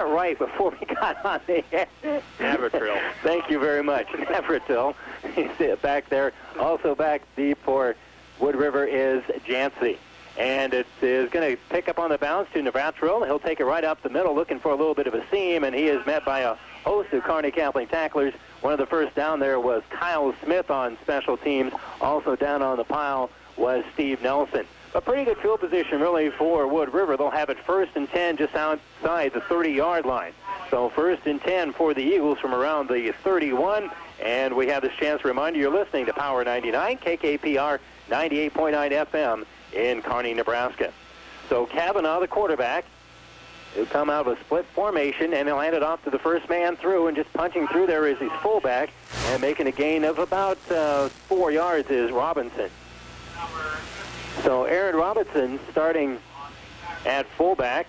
right before we got on the air. Navratil. Thank you very much. Navratil. He's back there. Also back deep for Wood River is Jancy. And it is going to pick up on the bounce to Navratil. He'll take it right up the middle, looking for a little bit of a seam, and he is met by a host of Kearney Catholic tacklers. One of the first down there was Kyle Smith on special teams. Also down on the pile was Steve Nelson. A pretty good field position, really, for Wood River. They'll have it 1st and 10 just outside the 30-yard line. So 1st and 10 for the Eagles from around the 31. And we have this chance to remind you you're listening to Power 99, KKPR 98.9 FM in Kearney, Nebraska. So Kavanaugh, the quarterback, he'll come out of a split formation, and he'll hand it off to the first man through, and just punching through there is his fullback, and making a gain of about 4 yards is Robinson. So Aaron Robinson starting at fullback,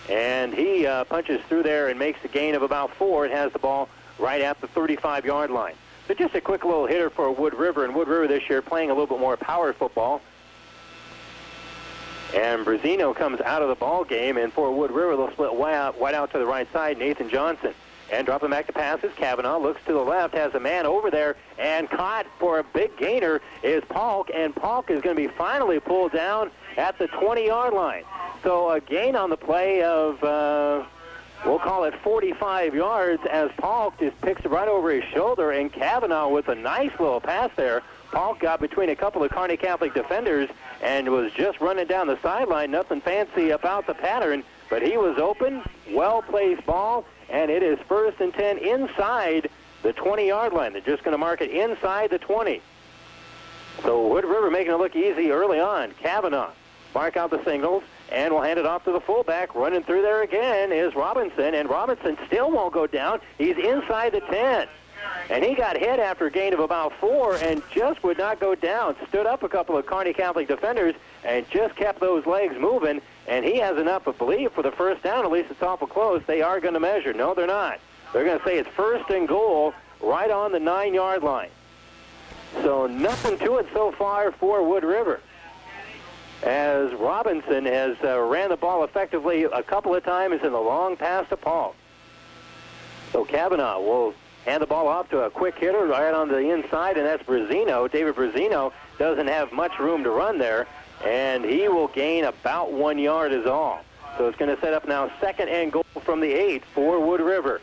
and he punches through there and makes a gain of about 4 and has the ball right at the 35-yard line. So just a quick little hitter for Wood River, and Wood River this year playing a little bit more power football. And Brazino comes out of the ball game, and for Wood River, they'll split wide out to the right side, Nathan Johnson. And dropping back to passes, Kavanaugh looks to the left, has a man over there, and caught for a big gainer is Polk, and Polk is going to be finally pulled down at the 20-yard line. So a gain on the play of, we'll call it 45 yards, as Polk just picks it right over his shoulder, and Kavanaugh with a nice little pass there. Polk got between a couple of Kearney Catholic defenders and was just running down the sideline. Nothing fancy about the pattern, but he was open, well-placed ball, and it is 1st and 10 inside the 20-yard line. They're just going to mark it inside the 20. So Wood River making it look easy early on. Kavanaugh mark out the signals, and we'll hand it off to the fullback. Running through there again is Robinson, and Robinson still won't go down. He's inside the 10. And he got hit after a gain of about 4 and just would not go down. Stood up a couple of Kearney Catholic defenders and just kept those legs moving. And he has enough, I believe, for the first down. At least it's awful close. They are going to measure. No, they're not. They're going to say it's 1st and goal right on the 9-yard line. So nothing to it so far for Wood River, as Robinson has ran the ball effectively a couple of times in the long pass to Paul. So Kavanaugh will hand the ball off to a quick hitter right on the inside, and that's Brazino. David Brazino doesn't have much room to run there, and he will gain about 1 yard is all. So it's going to set up now 2nd and goal from the 8 for Wood River.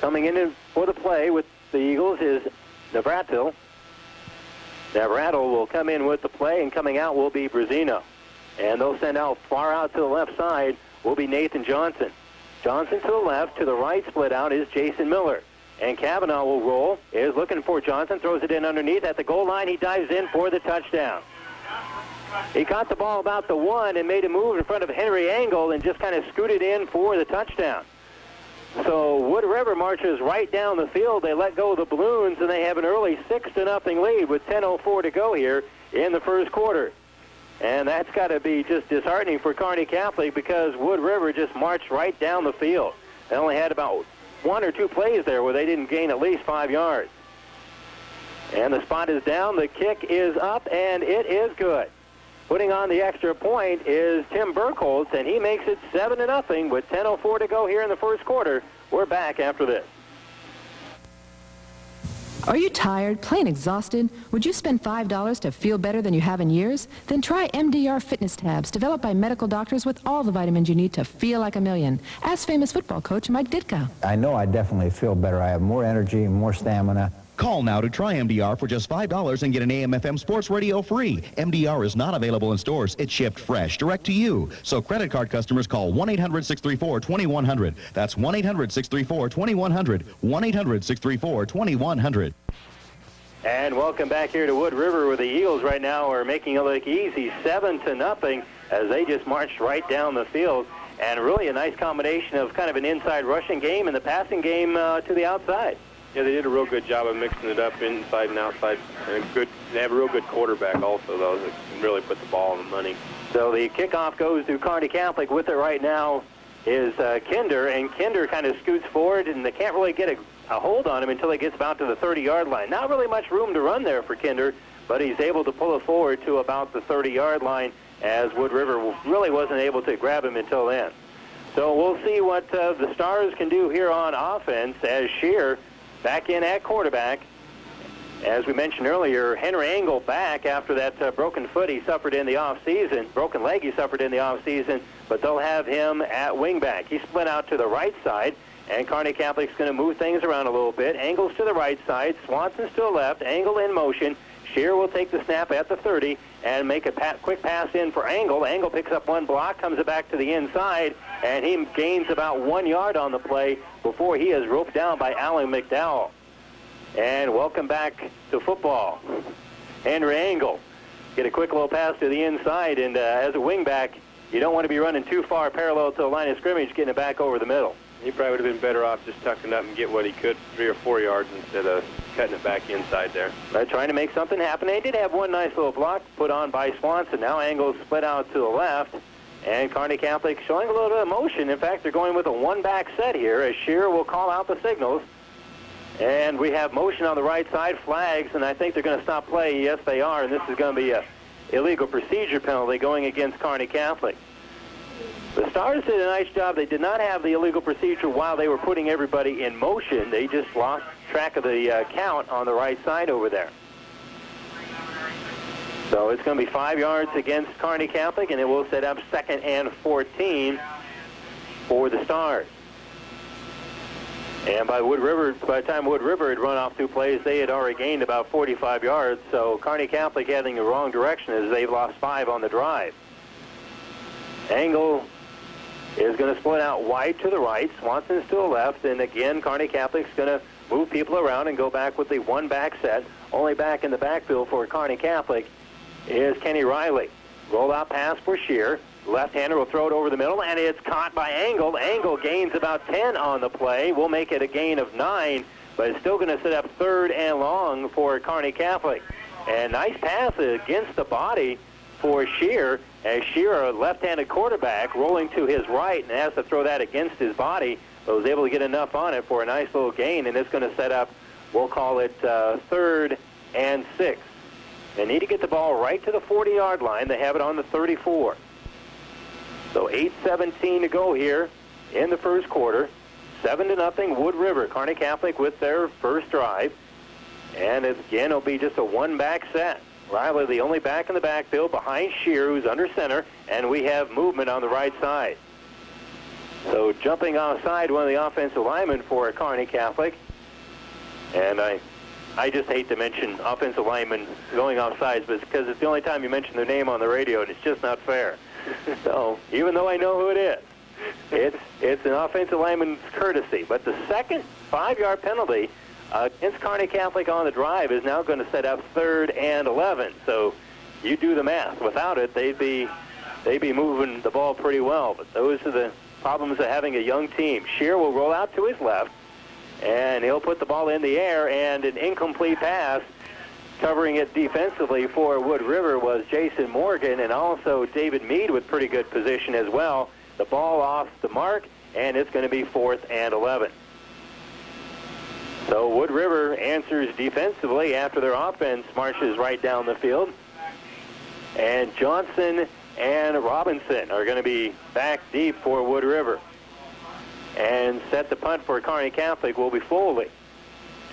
Coming in for the play with the Eagles is Navratil. Navratil will come in with the play, and coming out will be Brazino. And they'll send out far out to the left side will be Nathan Johnson. Johnson to the left, to the right split out is Jason Miller. And Kavanaugh will roll, is looking for Johnson, throws it in underneath. At the goal line, he dives in for the touchdown. He caught the ball about the 1 and made a move in front of Henry Angle and just kind of scooted in for the touchdown. So Wood River marches right down the field. They let go of the balloons, and they have an early 6-0 lead with 10:04 to go here in the first quarter. And that's got to be just disheartening for Kearney Catholic, because Wood River just marched right down the field. They only had about 1 or 2 plays there where they didn't gain at least 5 yards. And the spot is down, the kick is up, and it is good. Putting on the extra point is Tim Burkholz, and he makes it 7-0 with 10:04 to go here in the first quarter. We're back after this. Are you tired, plain exhausted? Would you spend $5 to feel better than you have in years? Then try MDR Fitness Tabs, developed by medical doctors with all the vitamins you need to feel like a million. Ask famous football coach Mike Ditka. I know I definitely feel better. I have more energy and more stamina. Call now to try MDR for just $5 and get an AM/FM sports radio free. MDR is not available in stores. It's shipped fresh, direct to you. So credit card customers call 1-800-634-2100. That's 1-800-634-2100. 1-800-634-2100. And welcome back here to Wood River, where the Eagles right now are making it look easy, 7-0, as they just marched right down the field. And really a nice combination of kind of an inside rushing game and the passing game to the outside. Yeah, they did a real good job of mixing it up inside and outside. And they have a real good quarterback also, though, that can really put the ball on the money. So the kickoff goes to Kearney Catholic. With it right now is Kinder, and Kinder kind of scoots forward, and they can't really get a hold on him until he gets about to the 30-yard line. Not really much room to run there for Kinder, but he's able to pull it forward to about the 30-yard line, as Wood River really wasn't able to grab him until then. So we'll see what the Stars can do here on offense as Shear back in at quarterback. As we mentioned earlier, Henry Engel back after that broken foot he suffered in the offseason, broken leg he suffered in the offseason, but they'll have him at wingback. He split out to the right side, and Kearney Catholic's going to move things around a little bit. Engel's to the right side, Swanson's to the left, Engel in motion. Shear will take the snap at the 30 and make a quick pass in for Engel. Engel picks up one block, comes it back to the inside, and he gains about 1 yard on the play before he is roped down by Alan McDowell. And welcome back to football. Henry Engel get a quick little pass to the inside, and as a wingback, you don't want to be running too far parallel to the line of scrimmage, getting it back over the middle. He probably would have been better off just tucking up and get what he could, 3 or 4 yards, instead of cutting it back inside there. Trying to make something happen. They did have one nice little block put on by Swanson. Now Engel's split out to the left, and Kearney Catholic showing a little bit of motion. In fact, they're going with a one-back set here as Shear will call out the signals. And we have motion on the right side, flags, and I think they're going to stop play. Yes, they are, and this is going to be a illegal procedure penalty going against Kearney Catholic. The Stars did a nice job. They did not have the illegal procedure while they were putting everybody in motion. They just lost track of the count on the right side over there. So it's going to be 5 yards against Kearney Catholic, and it will set up 2nd and 14 for the Stars. And by the time Wood River had run off 2 plays, they had already gained about 45 yards. So Kearney Catholic heading the wrong direction as they've lost 5 on the drive. Engel is going to split out wide to the right. Swanson's to the left. And again, Kearney Catholic's going to move people around and go back with the one-back set. Only back in the backfield for Kearney Catholic is Kenny Riley. Roll out pass for Shear. Left-hander will throw it over the middle, and it's caught by Engel. Engel gains about 10 on the play. We'll make it a gain of 9, but it's still going to set up 3rd and long for Kearney Catholic. And nice pass against the body for Shear, as Shear, a left-handed quarterback, rolling to his right and has to throw that against his body, but was able to get enough on it for a nice little gain, and it's going to set up, we'll call it 3rd and 6. They need to get the ball right to the 40-yard line. They have it on the 34. So 8:17 to go here in the first quarter. 7-0 Wood River. Kearney Catholic with their first drive. And again, it'll be just a one-back set. Riley, the only back in the backfield behind Shear, who's under center, and we have movement on the right side. So jumping offside, one of the offensive linemen for Kearney Catholic. And I just hate to mention offensive linemen going offsides, but because it's the only time you mention their name on the radio, and it's just not fair. So even though I know who it is, it's an offensive lineman's courtesy. But the second 5-yard penalty against Kearney Catholic on the drive is now going to set up 3rd and 11. So you do the math. Without it, they'd be moving the ball pretty well. But those are the problems of having a young team. Shear will roll out to his left, and he'll put the ball in the air, and an incomplete pass. Covering it defensively for Wood River was Jason Morgan, and also David Mead with pretty good position as well. The ball off the mark, and it's going to be 4th and 11. So Wood River answers defensively after their offense marches right down the field. And Johnson and Robinson are going to be back deep for Wood River. And set the punt for Kearney Catholic will be Foley.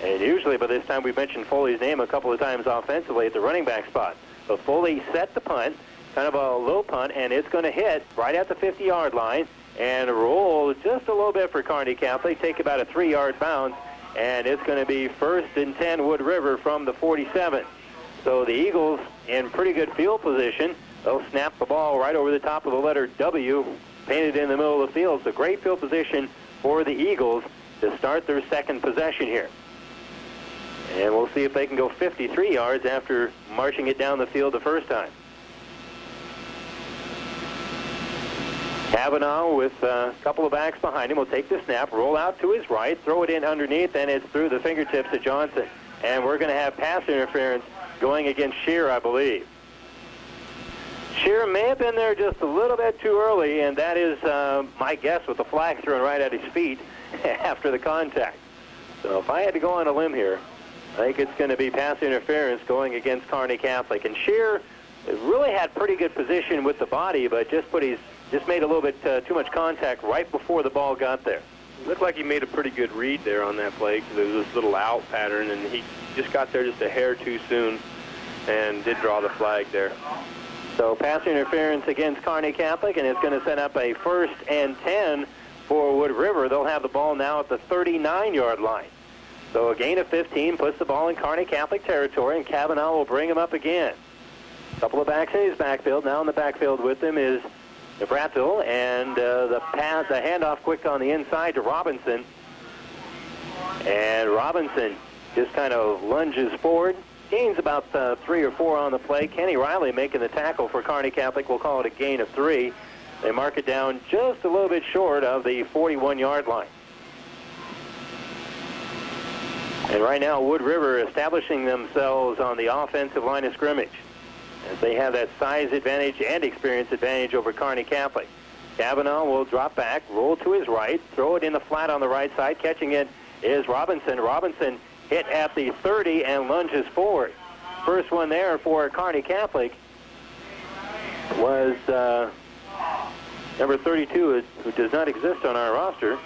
And usually by this time we've mentioned Foley's name a couple of times offensively at the running back spot. But Foley set the punt, kind of a low punt, and it's going to hit right at the 50-yard line and roll just a little bit for Kearney Catholic, take about a 3-yard bounce, and it's going to be 1st and 10 Wood River from the 47. So the Eagles in pretty good field position. They'll snap the ball right over the top of the letter W, painted in the middle of the field. So great field position for the Eagles to start their second possession here. And we'll see if they can go 53 yards after marching it down the field the first time. Kavanaugh with a couple of backs behind him will take the snap, roll out to his right, throw it in underneath, and it's through the fingertips of Johnson. And we're going to have pass interference going against Shear, I believe. Shear may have been there just a little bit too early, and that is my guess with the flag thrown right at his feet after the contact. So if I had to go on a limb here, I think it's going to be pass interference going against Kearney Catholic. And Shear really had pretty good position with the body, but just put his just made a little bit too much contact right before the ball got there. It looked like he made a pretty good read there on that play because there was this little out pattern, and he just got there just a hair too soon and did draw the flag there. So pass interference against Kearney Catholic, and it's going to set up a 1st and 10 for Wood River. They'll have the ball now at the 39-yard line. So a gain of 15 puts the ball in Kearney Catholic territory, and Kavanaugh will bring him up again. A couple of backs in his backfield. Now in the backfield with him is Bratzel, and the handoff quick on the inside to Robinson. And Robinson just kind of lunges forward. Gains about 3 or 4 on the play. Kenny Riley making the tackle for Kearney Catholic. We'll call it a gain of 3. They mark it down just a little bit short of the 41-yard line. And right now, Wood River establishing themselves on the offensive line of scrimmage, as they have that size advantage and experience advantage over Kearney Catholic. Kavanaugh will drop back, roll to his right, throw it in the flat on the right side. Catching it is Robinson. Robinson hit at the 30 and lunges forward. First one there for Kearney Catholic was number 32, who does not exist on our roster.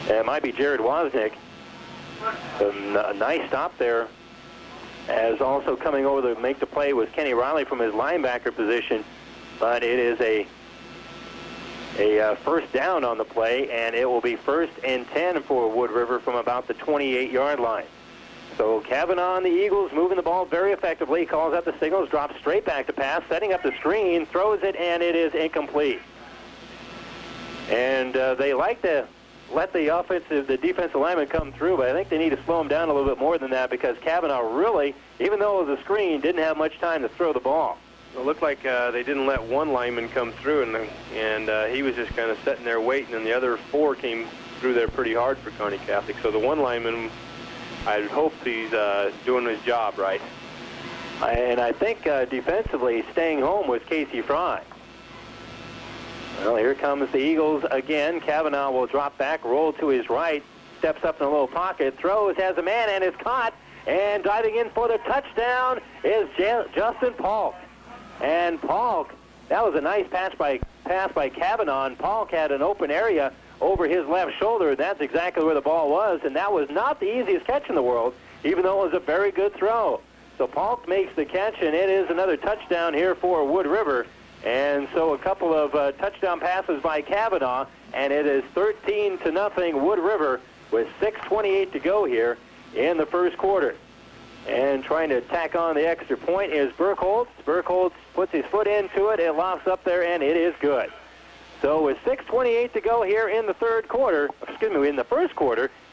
It might be Jared Wozniak. A nice stop there. As also coming over to make the play was Kenny Riley from his linebacker position, but it is a first down on the play, and it will be 1st and 10 for Wood River from about the 28-yard line. So Kavanaugh and the Eagles moving the ball very effectively, calls out the signals, drops straight back to pass, setting up the screen, throws it, and it is incomplete. And they like to let the defensive lineman come through, but I think they need to slow him down a little bit more than that, because Kavanaugh really, even though it was a screen, didn't have much time to throw the ball. It looked like they didn't let one lineman come through, and he was just kind of sitting there waiting, and the other 4 came through there pretty hard for Kearney Catholic. So the one lineman, I hope he's doing his job right. And I think defensively staying home was Casey Fry. Well, here comes the Eagles again. Kavanaugh will drop back, roll to his right, steps up in a little pocket, throws, has a man, and is caught. And diving in for the touchdown is Justin Paulk. And Paulk, that was a nice pass by Kavanaugh, and Paulk had an open area over his left shoulder. That's exactly where the ball was, and that was not the easiest catch in the world, even though it was a very good throw. So Paulk makes the catch, and it is another touchdown here for Wood River. And so a couple of touchdown passes by Kavanaugh, and it is 13-0 Wood River with 6:28 to go here in the first quarter. And trying to tack on the extra point is Burkholz. Burkholz puts his foot into it. It lofts up there, and it is good. So with 6:28 to go here in the first quarter,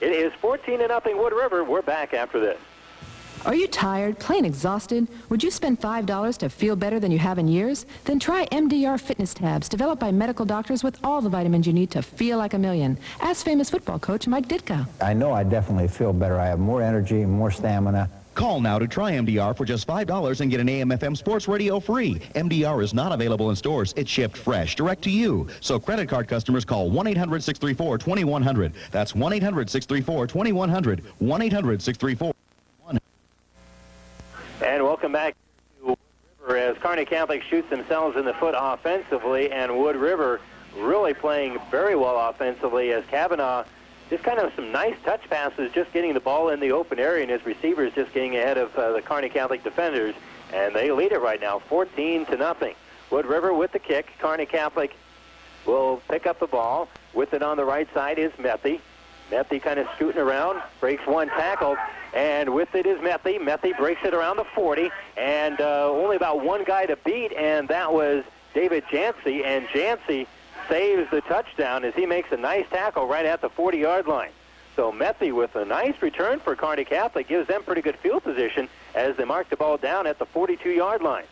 it is 14-0 Wood River. We're back after this. Are you tired, plain exhausted? Would you spend $5 to feel better than you have in years? Then try MDR Fitness Tabs, developed by medical doctors with all the vitamins you need to feel like a million. Ask famous football coach Mike Ditka. I know I definitely feel better. I have more energy, more stamina. Call now to try MDR for just $5 and get an AM/FM sports radio free. MDR is not available in stores. It's shipped fresh, direct to you. So credit card customers call 1-800-634-2100. That's 1-800-634-2100. 1-800-634-2100. And welcome back to Wood River as Kearney Catholic shoots themselves in the foot offensively, and Wood River really playing very well offensively as Kavanaugh just kind of some nice touch passes, just getting the ball in the open area, and his receivers just getting ahead of the Kearney Catholic defenders, and they lead it right now, 14-0. Wood River with the kick. Kearney Catholic will pick up the ball. With it on the right side is Methy. Methy kind of scooting around, breaks one tackle, and with it is Methy. Methy breaks it around the 40, and only about one guy to beat, and that was David Jancy, and Jancy saves the touchdown as he makes a nice tackle right at the 40-yard line. So Methy with a nice return for Kearney Catholic gives them pretty good field position as they mark the ball down at the 42-yard line.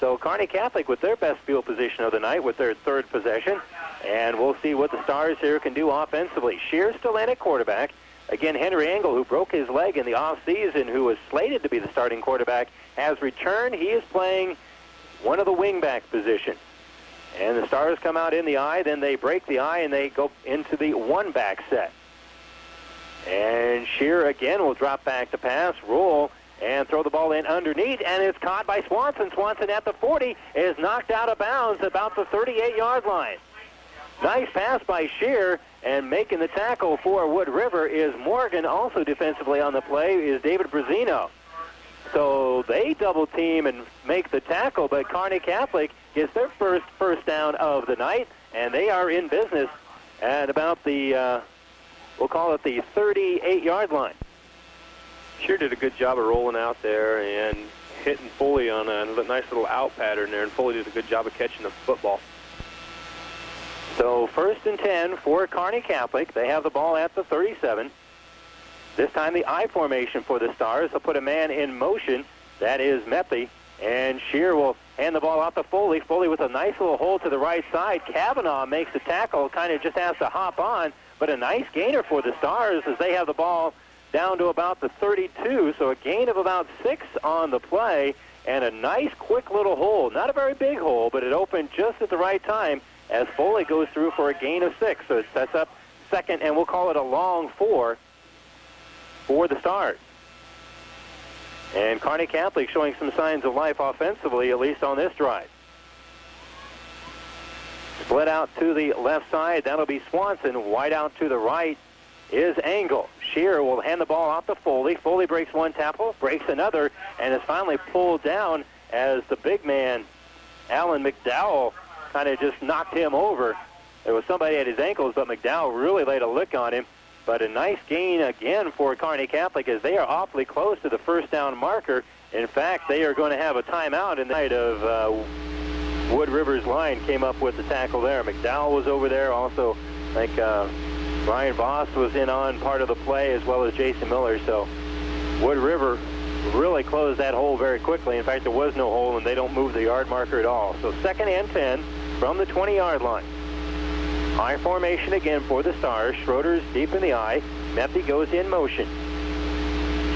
So Kearney Catholic with their best field position of the night with their third possession. And we'll see what the Stars here can do offensively. Shear's still in at quarterback. Again, Henry Engel, who broke his leg in the offseason, who was slated to be the starting quarterback, has returned. He is playing one of the wingback positions. And the Stars come out in the I, then they break the I, and they go into the one-back set. And Shear again will drop back to pass, roll, and throw the ball in underneath, and it's caught by Swanson. Swanson at the 40 is knocked out of bounds about the 38-yard line. Nice pass by Shear, and making the tackle for Wood River is Morgan. Also defensively on the play is David Brazino. So they double team and make the tackle, but Kearney Catholic gets their first down of the night, and they are in business at about the, we'll call it the 38-yard line. Sure did a good job of rolling out there and hitting Foley on a nice little out pattern there, and Foley did a good job of catching the football. So 1st and 10 for Kearney Catholic. They have the ball at the 37. This time the I formation for the Stars. They'll put a man in motion. That is Meppi. And Shear will hand the ball out to Foley. Foley with a nice little hole to the right side. Kavanaugh makes the tackle, kind of just has to hop on. But a nice gainer for the Stars as they have the ball down to about the 32. So a gain of about 6 on the play. And a nice quick little hole. Not a very big hole, but it opened just at the right time as Foley goes through for a gain of 6. So it sets up second, and we'll call it a long 4 for the Stars. And Kearney Catholic showing some signs of life offensively, at least on this drive. Split out to the left side. That'll be Swanson. Wide out to the right is Engel. Shear will hand the ball off to Foley. Foley breaks one tackle, breaks another, and is finally pulled down as the big man, Alan McDowell, kind of just knocked him over. There was somebody at his ankles, but McDowell really laid a lick on him. But a nice gain again for Kearney Catholic as they are awfully close to the first down marker. In fact, they are going to have a timeout in the night of Wood River's line came up with the tackle there. McDowell was over there. Also, like Brian Voss was in on part of the play as well as Jason Miller. So Wood River really closed that hole very quickly. In fact, there was no hole, and they don't move the yard marker at all. So 2nd and 10 from the 20-yard line. I formation again for the Stars. Schroeder's deep in the I. Meppi goes in motion.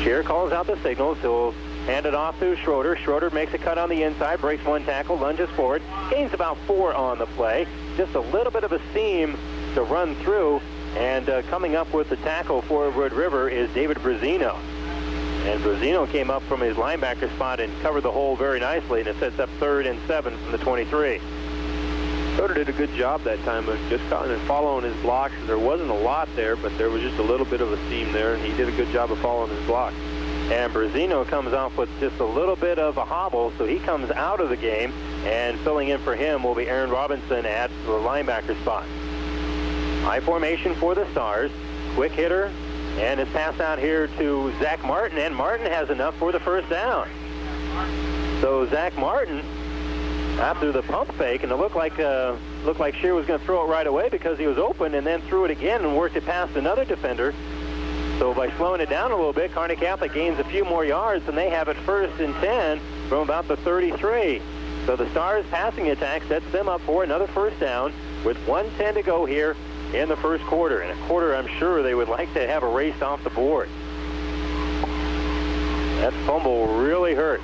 Shear calls out the signals. He'll hand it off to Schroeder. Schroeder makes a cut on the inside, breaks one tackle, lunges forward, gains about 4 on the play. Just a little bit of a seam to run through, and coming up with the tackle for Wood River is David Brazino. And Brazino came up from his linebacker spot and covered the hole very nicely, and it sets up 3rd and 7 from the 23. Schroeder did a good job that time of just cutting and following his blocks. There wasn't a lot there, but there was just a little bit of a seam there, and he did a good job of following his block. And Brazino comes off with just a little bit of a hobble, so he comes out of the game, and filling in for him will be Aaron Robinson at the linebacker spot. I formation for the Stars. Quick hitter, and it's passed out here to Zach Martin, and Martin has enough for the first down. So Zach Martin, after the pump fake, and it looked like Shear was going to throw it right away because he was open, and then threw it again and worked it past another defender. So by slowing it down a little bit, Kearney Catholic gains a few more yards, and they have it 1st and 10 from about the 33. So the Stars' passing attack sets them up for another first down with 1:10 to go here in the first quarter. In a quarter, I'm sure they would like to have a race off the board. That fumble really hurt.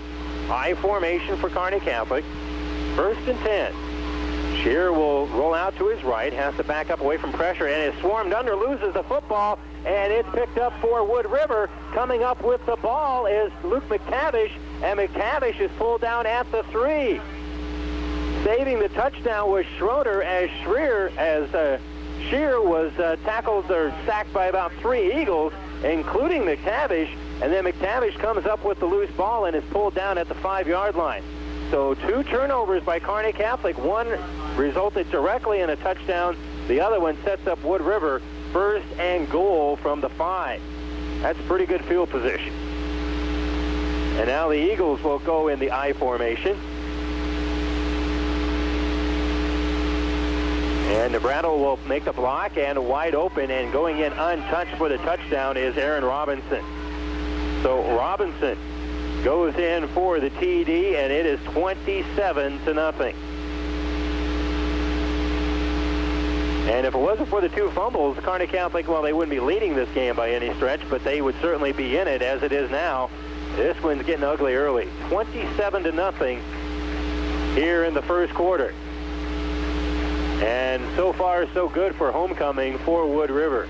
I formation for Kearney Catholic. 1st and 10. Shear will roll out to his right, has to back up away from pressure, and is swarmed under, loses the football, and it's picked up for Wood River. Coming up with the ball is Luke McTavish, and McTavish is pulled down at the 3. Saving the touchdown was Schroeder as Shear was tackled or sacked by about 3 Eagles, including McTavish, and then McTavish comes up with the loose ball and is pulled down at the 5-yard line. So 2 turnovers by Kearney Catholic. One resulted directly in a touchdown. The other one sets up Wood River 1st and goal from the 5. That's pretty good field position. And now the Eagles will go in the I formation. And Nebrato will make the block, and wide open and going in untouched for the touchdown is Aaron Robinson. So Robinson goes in for the TD, and it is 27-0. And if it wasn't for the 2 fumbles, Kearney Catholic, well, they wouldn't be leading this game by any stretch, but they would certainly be in it as it is now. This one's getting ugly early. 27-0 here in the first quarter. And so far, so good for homecoming for Wood River.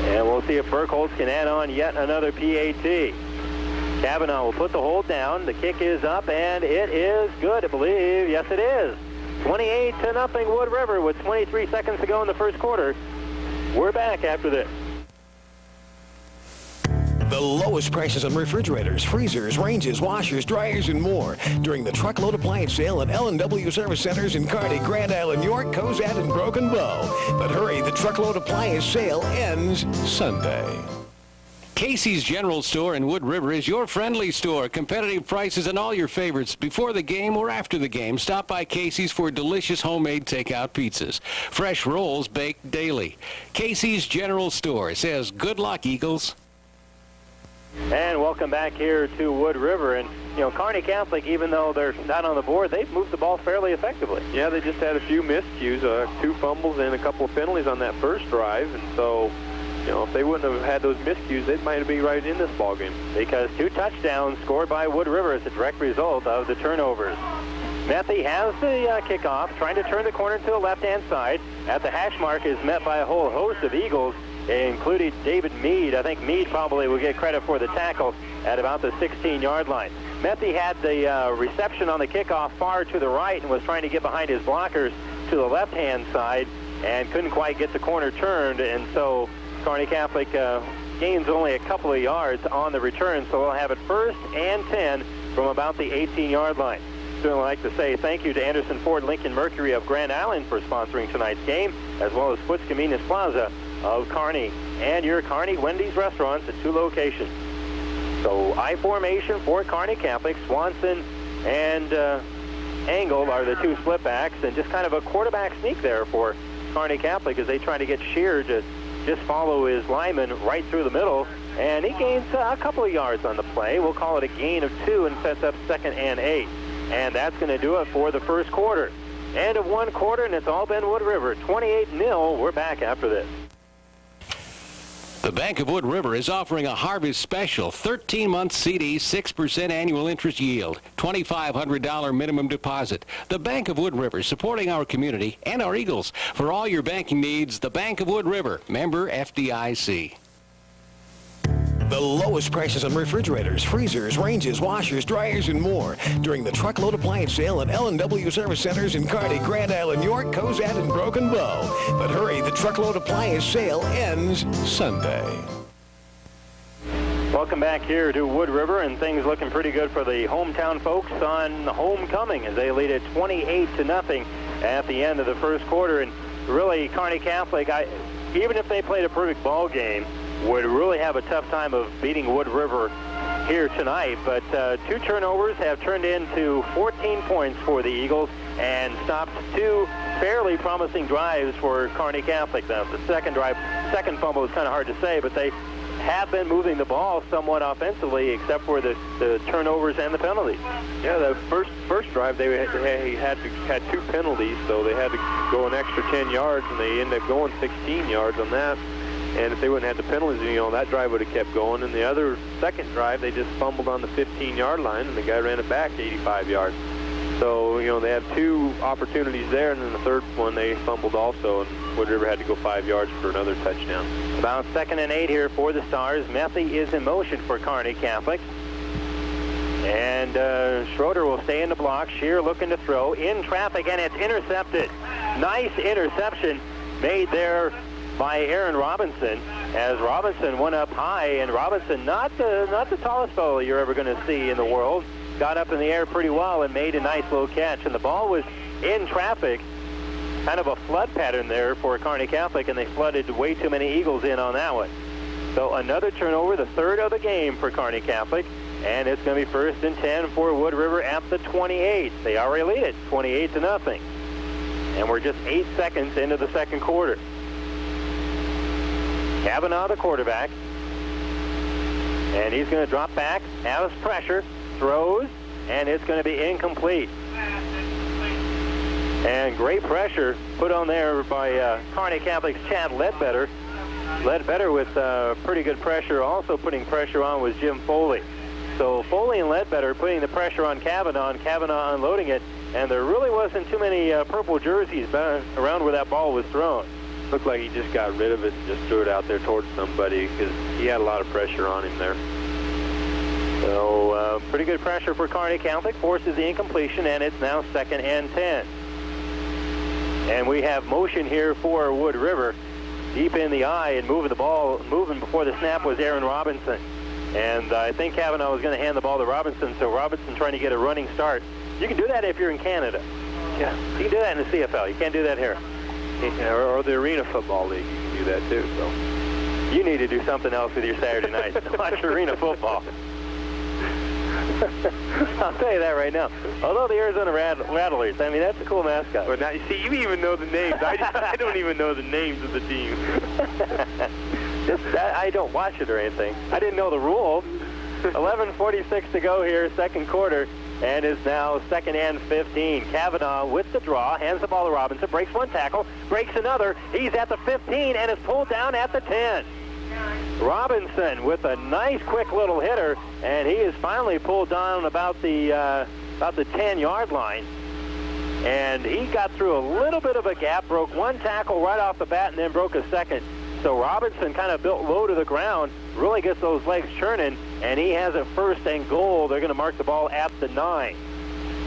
And we'll see if Burkholz can add on yet another PAT. Kavanaugh will put the hold down. The kick is up, and it is good, I believe. Yes, it is. 28-0 Wood River with 23 seconds to go in the first quarter. We're back after this. The lowest prices on refrigerators, freezers, ranges, washers, dryers, and more during the truckload appliance sale at L&W Service Centers in Kearney, Grand Island, York, Cozad, and Broken Bow. But hurry, the truckload appliance sale ends Sunday. Casey's General Store in Wood River is your friendly store. Competitive prices and all your favorites before the game or after the game. Stop by Casey's for delicious homemade takeout pizzas. Fresh rolls baked daily. Casey's General Store says, good luck, Eagles. And welcome back here to Wood River. And, Kearney Catholic, even though they're not on the board, they've moved the ball fairly effectively. Yeah, they just had a few miscues, 2 fumbles and a couple of penalties on that first drive. And so, if they wouldn't have had those miscues, they might be right in this ballgame. Because 2 touchdowns scored by Wood River as a direct result of the turnovers. Methy has the kickoff, trying to turn the corner to the left-hand side. At the hash mark is met by a whole host of Eagles, including David Mead. I think Mead probably will get credit for the tackle at about the 16-yard line. Methy had the reception on the kickoff far to the right and was trying to get behind his blockers to the left-hand side and couldn't quite get the corner turned, and so Kearney Catholic gains only a couple of yards on the return, so we'll have it 1st and 10 from about the 18-yard line. Certainly like to say thank you to Anderson Ford Lincoln Mercury of Grand Island for sponsoring tonight's game, as well as Foots Convenience Plaza of Kearney and your Kearney Wendy's restaurants at 2 locations. So I formation for Kearney Catholic. Swanson and Engel are the 2 split backs, and just kind of a quarterback sneak there for Kearney Catholic as they try to get Shear to just follow his lineman right through the middle, and he gains a couple of yards on the play. We'll call it a gain of 2 and sets up 2nd and 8. And that's going to do it for the first quarter. End of 1 quarter, and it's all been Wood River. 28-0. We're back after this. The Bank of Wood River is offering a harvest special, 13-month CD, 6% annual interest yield, $2,500 minimum deposit. The Bank of Wood River, supporting our community and our Eagles. For all your banking needs, the Bank of Wood River, member FDIC. The lowest prices on refrigerators, freezers, ranges, washers, dryers, and more during the truckload appliance sale at L&W Service Centers in Kearney, Grand Island, York, Cozad, and Broken Bow. But hurry, the truckload appliance sale ends Sunday. Welcome back here to Wood River, and things looking pretty good for the hometown folks on homecoming as they lead it 28-0 at the end of the first quarter. And really, Kearney Catholic, even if they played a perfect ball game, would really have a tough time of beating Wood River here tonight. But 2 turnovers have turned into 14 points for the Eagles and stopped 2 fairly promising drives for Kearney Catholic. Now, the second fumble is kind of hard to say, but they have been moving the ball somewhat offensively, except for the turnovers and the penalties. Yeah, the first drive they had 2 penalties, so they had to go an extra 10 yards, and they ended up going 16 yards on that. And if they wouldn't have the penalties, that drive would have kept going. And the other second drive, they just fumbled on the 15-yard line, and the guy ran it back 85 yards. So, they had 2 opportunities there, and then the third one they fumbled also, and Wood River had to go 5 yards for another touchdown. About 2nd and 8 here for the Stars. Methy is in motion for Kearney Catholic. And Schroeder will stay in the block. Shear looking to throw in traffic, and it's intercepted. Nice interception made there by Aaron Robinson, as Robinson went up high, and Robinson, not the tallest fellow you're ever going to see in the world, got up in the air pretty well and made a nice little catch. And the ball was in traffic, kind of a flood pattern there for Kearney Catholic, and they flooded way too many Eagles in on that one. So another turnover, the 3rd of the game for Kearney Catholic, and it's going to be 1st and 10 for Wood River at the 28. They already lead it 28-0, and we're just 8 seconds into the second quarter. Kavanaugh, the quarterback, and he's going to drop back, has pressure, throws, and it's going to be incomplete. And great pressure put on there by Kearney Catholic's Chad Ledbetter. Ledbetter with pretty good pressure. Also putting pressure on was Jim Foley. So Foley and Ledbetter putting the pressure on Kavanaugh, and Kavanaugh unloading it. And there really wasn't too many purple jerseys around where that ball was thrown. Looked like he just got rid of it and just threw it out there towards somebody because he had a lot of pressure on him there. So pretty good pressure for Kearney Catholic, forces the incompletion, and it's now 2nd and 10. And we have motion here for Wood River. Deep in the eye and moving the ball, moving before the snap was Aaron Robinson. And I think Kavanaugh was going to hand the ball to Robinson, so Robinson trying to get a running start. You can do that if you're in Canada. Yeah. You can do that in the CFL. You can't do that here. Or the Arena Football League, you can do that too. So You need to do something else with your Saturday night. Watch arena football. I'll tell you that right now. Although the Arizona Rattlers, I mean, that's a cool mascot. But now, you see, you even know the names. I don't even know the names of the team. I don't watch it or anything. I didn't know the rules. 11:46 to go here, 2nd quarter, and is now 2nd and 15. Kavanaugh with the draw, hands the ball to Robinson, breaks one tackle, breaks another. He's at the 15 and is pulled down at the 10. Robinson with a nice quick little hitter, and he is finally pulled down about the 10-yard line. And he got through a little bit of a gap, broke one tackle right off the bat, and then broke a second. So Robinson kind of built low to the ground, really gets those legs churning, and he has a 1st and goal. They're going to mark the ball at the 9.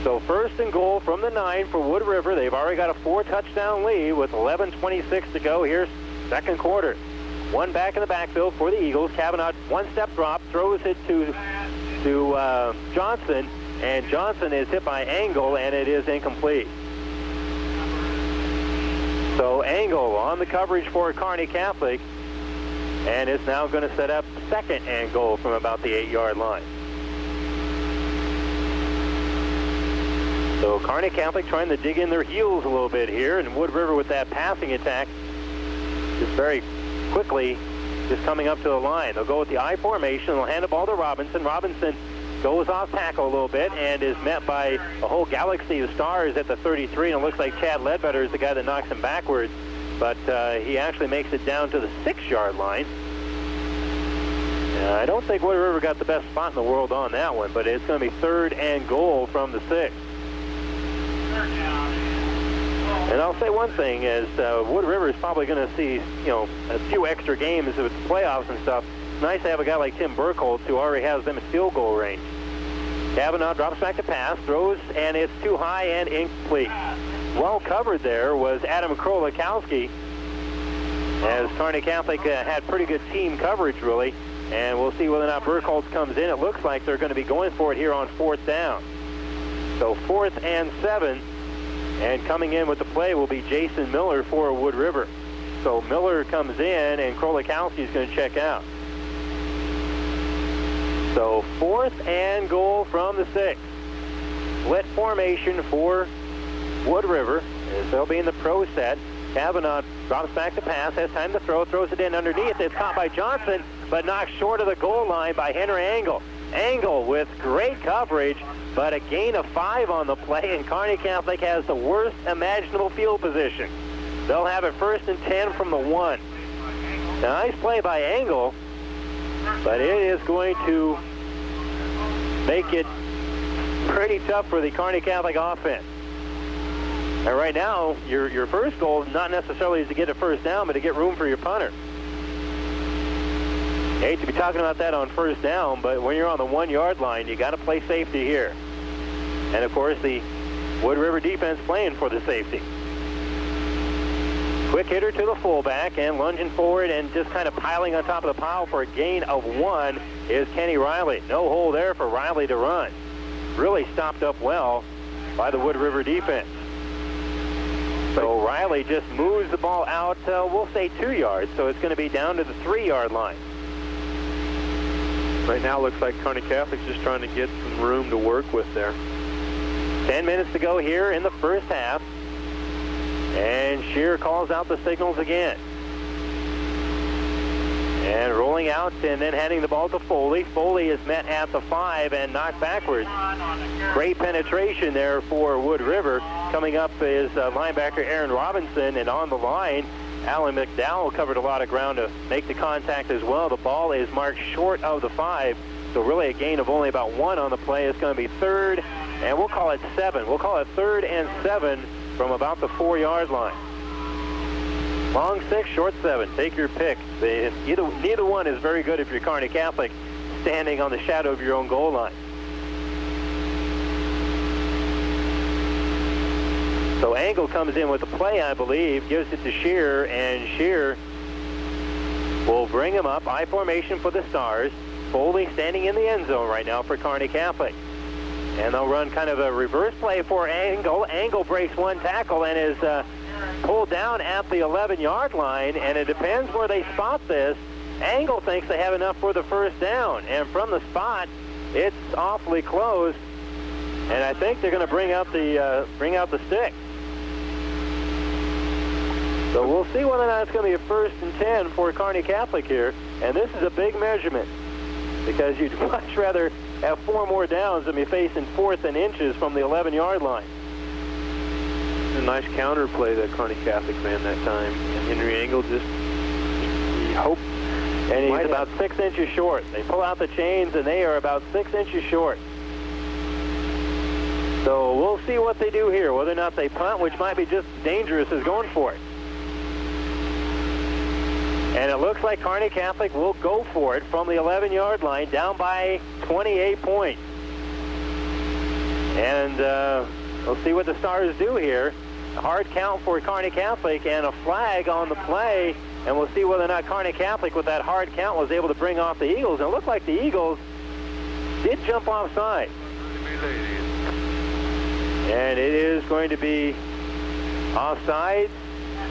So 1st and goal from the 9 for Wood River. They've already got a 4-touchdown lead with 11:26 to go. Here's 2nd quarter. One back in the backfield for the Eagles. Kavanaugh, one-step drop, throws it to Johnson, and Johnson is hit by Angle, and it is incomplete. So Angle on the coverage for Kearney Catholic, and is now going to set up 2nd and goal from about the 8-yard line. So Kearney Catholic trying to dig in their heels a little bit here, and Wood River with that passing attack just very quickly just coming up to the line. They'll go with the I formation. They'll hand the ball to Robinson. Robinson goes off tackle a little bit and is met by a whole galaxy of stars at the 33, and it looks like Chad Ledbetter is the guy that knocks him backwards, but he actually makes it down to the 6-yard line. I don't think Wood River got the best spot in the world on that one, but it's going to be 3rd and goal from the 6. And I'll say one thing is Wood River is probably going to see, a few extra games with the playoffs and stuff. It's nice to have a guy like Tim Burkholz who already has them at field goal range. Kavanaugh drops back to pass, throws, and it's too high and incomplete. Well covered there was Adam Krolikowski, as Kearney Catholic had pretty good team coverage, really. And we'll see whether or not Burkholz comes in. It looks like they're going to be going for it here on 4th down. So 4th and 7. And coming in with the play will be Jason Miller for Wood River. So Miller comes in, and Krolikowski is going to check out. So 4th and goal from the 6. Split formation for Wood River, as they'll be in the pro set. Kavanaugh drops back to pass, has time to throw, throws it in underneath. It's caught by Johnson, but knocked short of the goal line by Henry Angle. Angle with great coverage, but a gain of 5 on the play, and Kearney Catholic has the worst imaginable field position. They'll have it 1st and 10 from the 1. Nice play by Angle, but it is going to make it pretty tough for the Kearney Catholic offense. And right now, your first goal not necessarily is to get a 1st down, but to get room for your punter. I hate to be talking about that on 1st down, but when you're on the 1-yard line, you got to play safety here. And of course, the Wood River defense playing for the safety. Quick hitter to the fullback, and lunging forward and just kind of piling on top of the pile for a gain of 1 is Kenny Riley. No hole there for Riley to run. Really stopped up well by the Wood River defense. So Riley just moves the ball out, we'll say 2 yards, so it's going to be down to the 3-yard line. Right now, it looks like Kearney Catholic's just trying to get some room to work with there. 10 minutes to go here in the first half. And Shear calls out the signals again. And rolling out and then handing the ball to Foley. Foley is met at the 5 and knocked backwards. Great penetration there for Wood River. Coming up is linebacker Aaron Robinson, and on the line, Alan McDowell covered a lot of ground to make the contact as well. The ball is marked short of the 5, so really a gain of only about 1 on the play. It's going to be 3rd, and we'll call it 7. We'll call it 3rd and 7 from about the 4-yard line. Long 6, short 7. Take your pick. Neither one is very good if you're Kearney Catholic, standing on the shadow of your own goal line. So Angle comes in with the play, I believe, gives it to Shear, and Shear will bring him up. I formation for the Stars. Foley standing in the end zone right now for Kearney Catholic. And they'll run kind of a reverse play for Angle. Angle breaks one tackle and is pulled down at the 11-yard line, and it depends where they spot this. Angle thinks they have enough for the first down, and from the spot, it's awfully close, and I think they're going to bring out the stick. So we'll see whether or not it's going to be a 1st and 10 for Kearney Catholic here, and this is a big measurement because you'd much rather have 4 more downs than be facing 4th and inches from the 11-yard line. A nice counter play that Kearney Catholic ran that time. And Henry Angle just, he hoped. And he's about 6 inches short. They pull out the chains, and they are about 6 inches short. So we'll see what they do here, whether or not they punt, which might be just as dangerous as going for it. And it looks like Kearney Catholic will go for it from the 11-yard line, down by 28 points. And we'll see what the Stars do here. A hard count for Kearney Catholic and a flag on the play, and we'll see whether or not Kearney Catholic with that hard count was able to bring off the Eagles. And it looked like the Eagles did jump offside. And it is going to be offside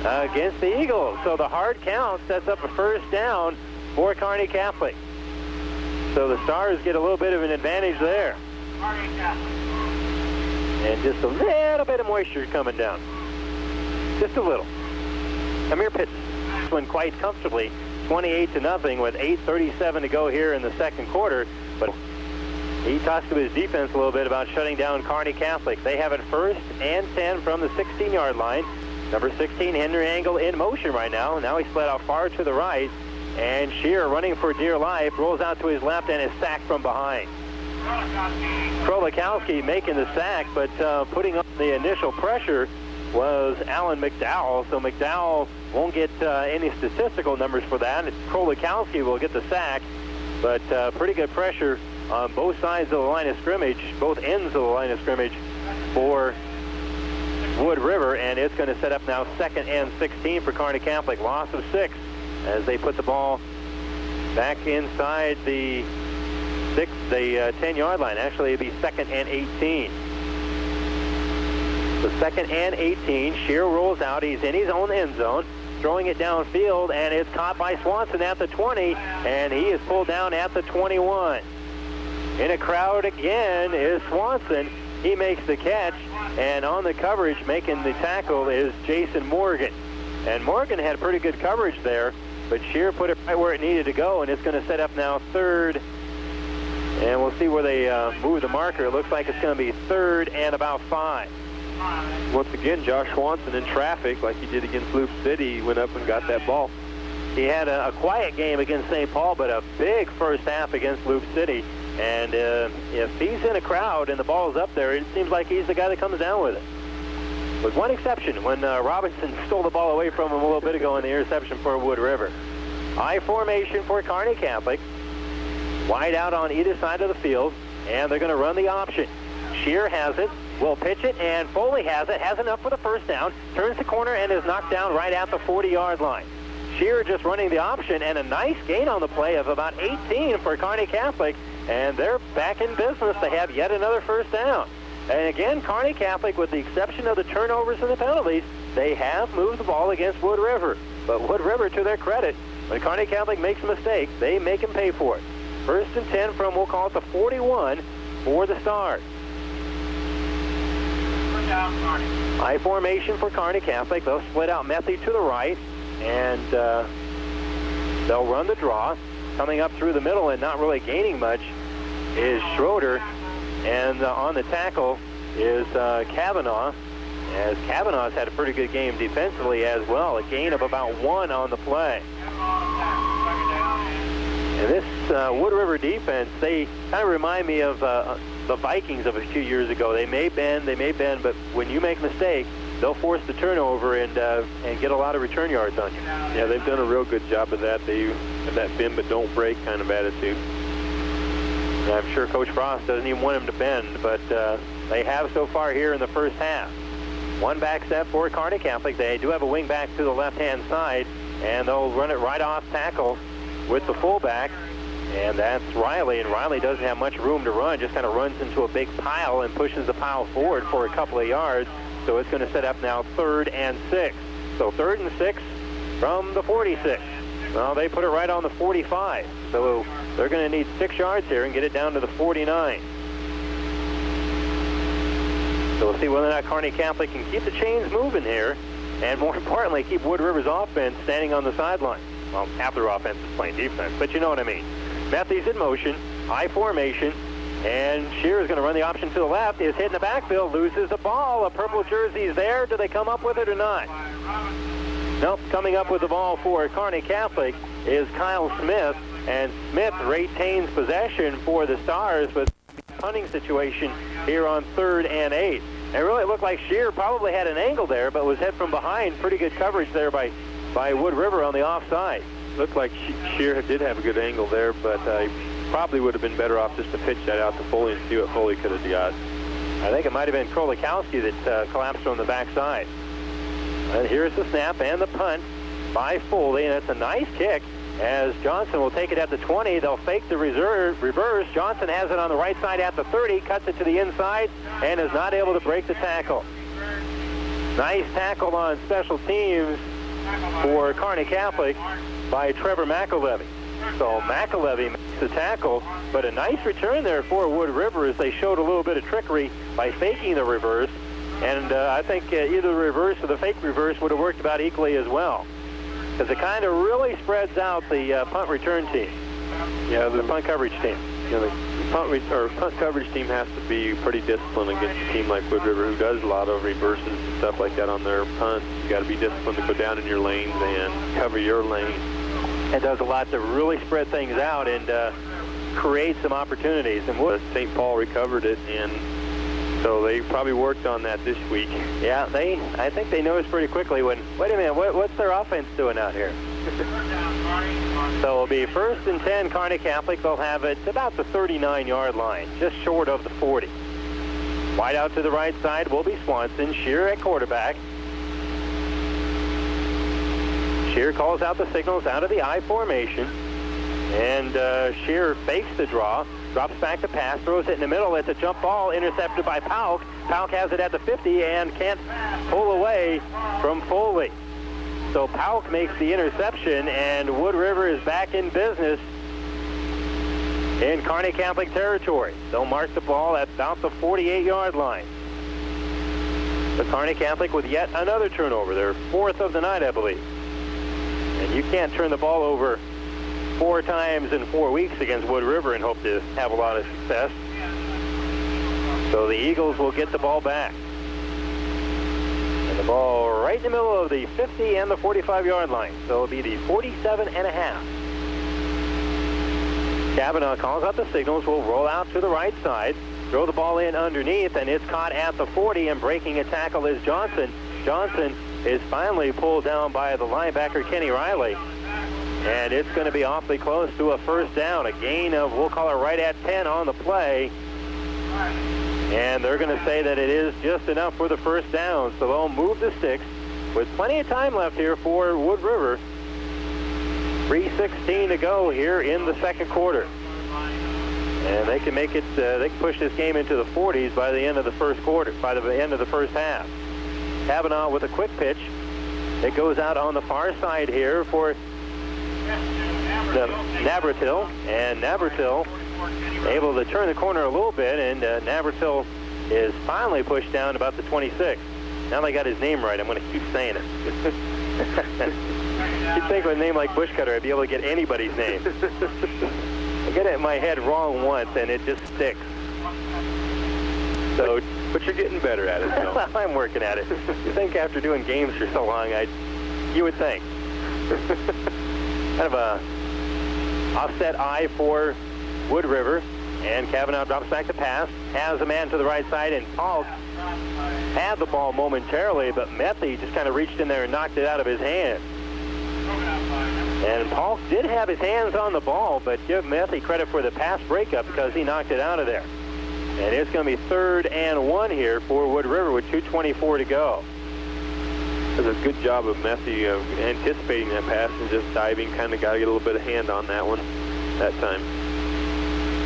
against the Eagles. So the hard count sets up a first down for Kearney Catholic. So the Stars get a little bit of an advantage there. And just a little bit of moisture coming down. Just a little. Amir Pitts won quite comfortably, 28-0 with 8:37 to go here in the second quarter. But he talks to his defense a little bit about shutting down Kearney Catholic. They have it 1st and 10 from the 16-yard line. Number 16, Henry Angle, in motion right now. Now he's split out far to the right. And Shear, running for dear life, rolls out to his left and is sacked from behind. Krolikowski making the sack, but putting up the initial pressure was Alan McDowell. So McDowell won't get any statistical numbers for that. Krolikowski will get the sack, but pretty good pressure on both sides of the line of scrimmage, both ends of the line of scrimmage for Wood River, and it's going to set up now 2nd and 16 for Kearney Catholic. Loss of 6 as they put the ball back inside the 10-yard line. Actually, it'd be 2nd and 18. So 2nd and 18. Shear rolls out. He's in his own end zone, throwing it downfield, and it's caught by Swanson at the 20, and he is pulled down at the 21. In a crowd again is Swanson. He makes the catch, and on the coverage making the tackle is Jason Morgan. And Morgan had pretty good coverage there, but Shear put it right where it needed to go, and it's going to set up now 3rd. And we'll see where they move the marker. It looks like it's going to be 3rd and about 5. Once again, Josh Swanson in traffic like he did against Loop City. He went up and got that ball. He had a quiet game against St. Paul, but a big first half against Loop City. And if he's in a crowd and the ball's up there, it seems like he's the guy that comes down with it. With one exception, when Robinson stole the ball away from him a little bit ago in the interception for Wood River. I formation for Kearney Catholic. Wide out on either side of the field, and they're going to run the option. Shear has it, will pitch it, and Foley has it, has enough for the first down, turns the corner, and is knocked down right at the 40-yard line. Shear just running the option, and a nice gain on the play of about 18 for Kearney Catholic, and they're back in business. They have yet another first down. And again, Kearney Catholic, with the exception of the turnovers and the penalties, they have moved the ball against Wood River. But Wood River, to their credit, when Kearney Catholic makes a mistake, they make him pay for it. 1st and 10 from, we'll call it the 41 for the Stars. I formation for Kearney Catholic. They'll split out Methy to the right, and they'll run the draw. Coming up through the middle and not really gaining much is Schroeder, and on the tackle is Kavanaugh, as Kavanaugh's had a pretty good game defensively as well, a gain of about 1 on the play. And this Wood River defense, they kind of remind me of the Vikings of a few years ago. They may bend, but when you make mistakes, they'll force the turnover and get a lot of return yards on you. Yeah, they've done a real good job of that. They have that bend but don't break kind of attitude. And I'm sure Coach Frost doesn't even want him to bend, but they have so far here in the first half. One back set for Kearney Catholic. They do have a wing back to the left-hand side, and they'll run it right off tackle with the fullback, and that's Riley. And Riley doesn't have much room to run, just kind of runs into a big pile and pushes the pile forward for a couple of yards. So it's going to set up now 3rd and 6. So 3rd and 6 from the 46. Well, they put it right on the 45. So they're going to need 6 yards here and get it down to the 49. So we'll see whether or not Kearney Catholic can keep the chains moving here, and more importantly, keep Wood River's offense standing on the sideline. Well, half their offense is playing defense, but you know what I mean. Matthews in motion, high formation, and Shear is going to run the option to the left, is hit in the backfield, loses the ball. A purple jersey's there. Do they come up with it or not? Nope, coming up with the ball for Kearney Catholic is Kyle Smith, and Smith retains possession for the Stars, but punting situation here on 3rd and 8. It really looked like Shear probably had an angle there, but was hit from behind. Pretty good coverage there by Wood River on the offside. Looked like Shear did have a good angle there, but probably would have been better off just to pitch that out to Foley and see what Foley could have got. I think it might have been Krolikowski that collapsed on the backside. And here's the snap and the punt by Foley, and it's a nice kick as Johnson will take it at the 20. They'll fake the reverse. Johnson has it on the right side at the 30, cuts it to the inside, and is not able to break the tackle. Nice tackle on special teams for Kearney Catholic by Trevor McAlevey. So McAlevey makes the tackle, but a nice return there for Wood River as they showed a little bit of trickery by faking the reverse. And I think either the reverse or the fake reverse would have worked about equally as well, because it kind of really spreads out the punt return team. Yeah, the punt coverage team. Yeah, the punt coverage team has to be pretty disciplined against a team like Wood River, who does a lot of reverses and stuff like that on their punts. You got to be disciplined to go down in your lanes and cover your lane. It does a lot to really spread things out and create some opportunities. And St. Paul recovered it, and so they probably worked on that this week. Yeah, I think they noticed pretty quickly when, wait a minute, what's their offense doing out here? So it'll be 1st and 10, Kearney Catholic. They'll have it about the 39-yard line, just short of the 40. Wide out to the right side will be Swanson. Shear at quarterback. Shear calls out the signals out of the I formation. And Shear fakes the draw, drops back to pass, throws it in the middle. It's a jump ball intercepted by Pauk. Pauk has it at the 50 and can't pull away from Foley. So Pauk makes the interception, and Wood River is back in business in Kearney Catholic territory. They'll mark the ball at about the 48-yard line. The Kearney Catholic with yet another turnover, their 4th of the night, I believe. And you can't turn the ball over 4 times in 4 weeks against Wood River and hope to have a lot of success. So the Eagles will get the ball back. And the ball right in the middle of the 50 and the 45-yard line. So it'll be the 47.5. Kavanaugh calls out the signals, will roll out to the right side, throw the ball in underneath, and it's caught at the 40, and breaking a tackle is Johnson. Johnson is finally pulled down by the linebacker, Kenny Riley. And it's going to be awfully close to a first down. A gain of, we'll call it right at 10 on the play. And they're going to say that it is just enough for the first down. So they'll move the sticks with plenty of time left here for Wood River. 3:16 to go here in the second quarter. And they can make it, they can push this game into the 40s by the end of the first quarter, by the end of the first half. Kavanaugh with a quick pitch. It goes out on the far side here for Navratil, and Navratil able to turn the corner a little bit, and Navratil is finally pushed down about the 26. Now they got his name right. I'm going to keep saying it. You'd think with a name like Bushcutter, I'd be able to get anybody's name. I get it in my head wrong once, and it just sticks. So, but you're getting better at it, though. Well, I'm working at it. You think after doing games for so long, you would think. Kind of a offset I for Wood River. And Kavanaugh drops back to pass, has a man to the right side, and Paul had the ball momentarily, but Metheny just kind of reached in there and knocked it out of his hand. And Paul did have his hands on the ball, but give Metheny credit for the pass breakup because he knocked it out of there. And it's going to be 3rd and 1 here for Wood River with 2:24 to go. It was a good job of Metheny anticipating that pass and just diving. Kind of got to get a little bit of hand on that one that time.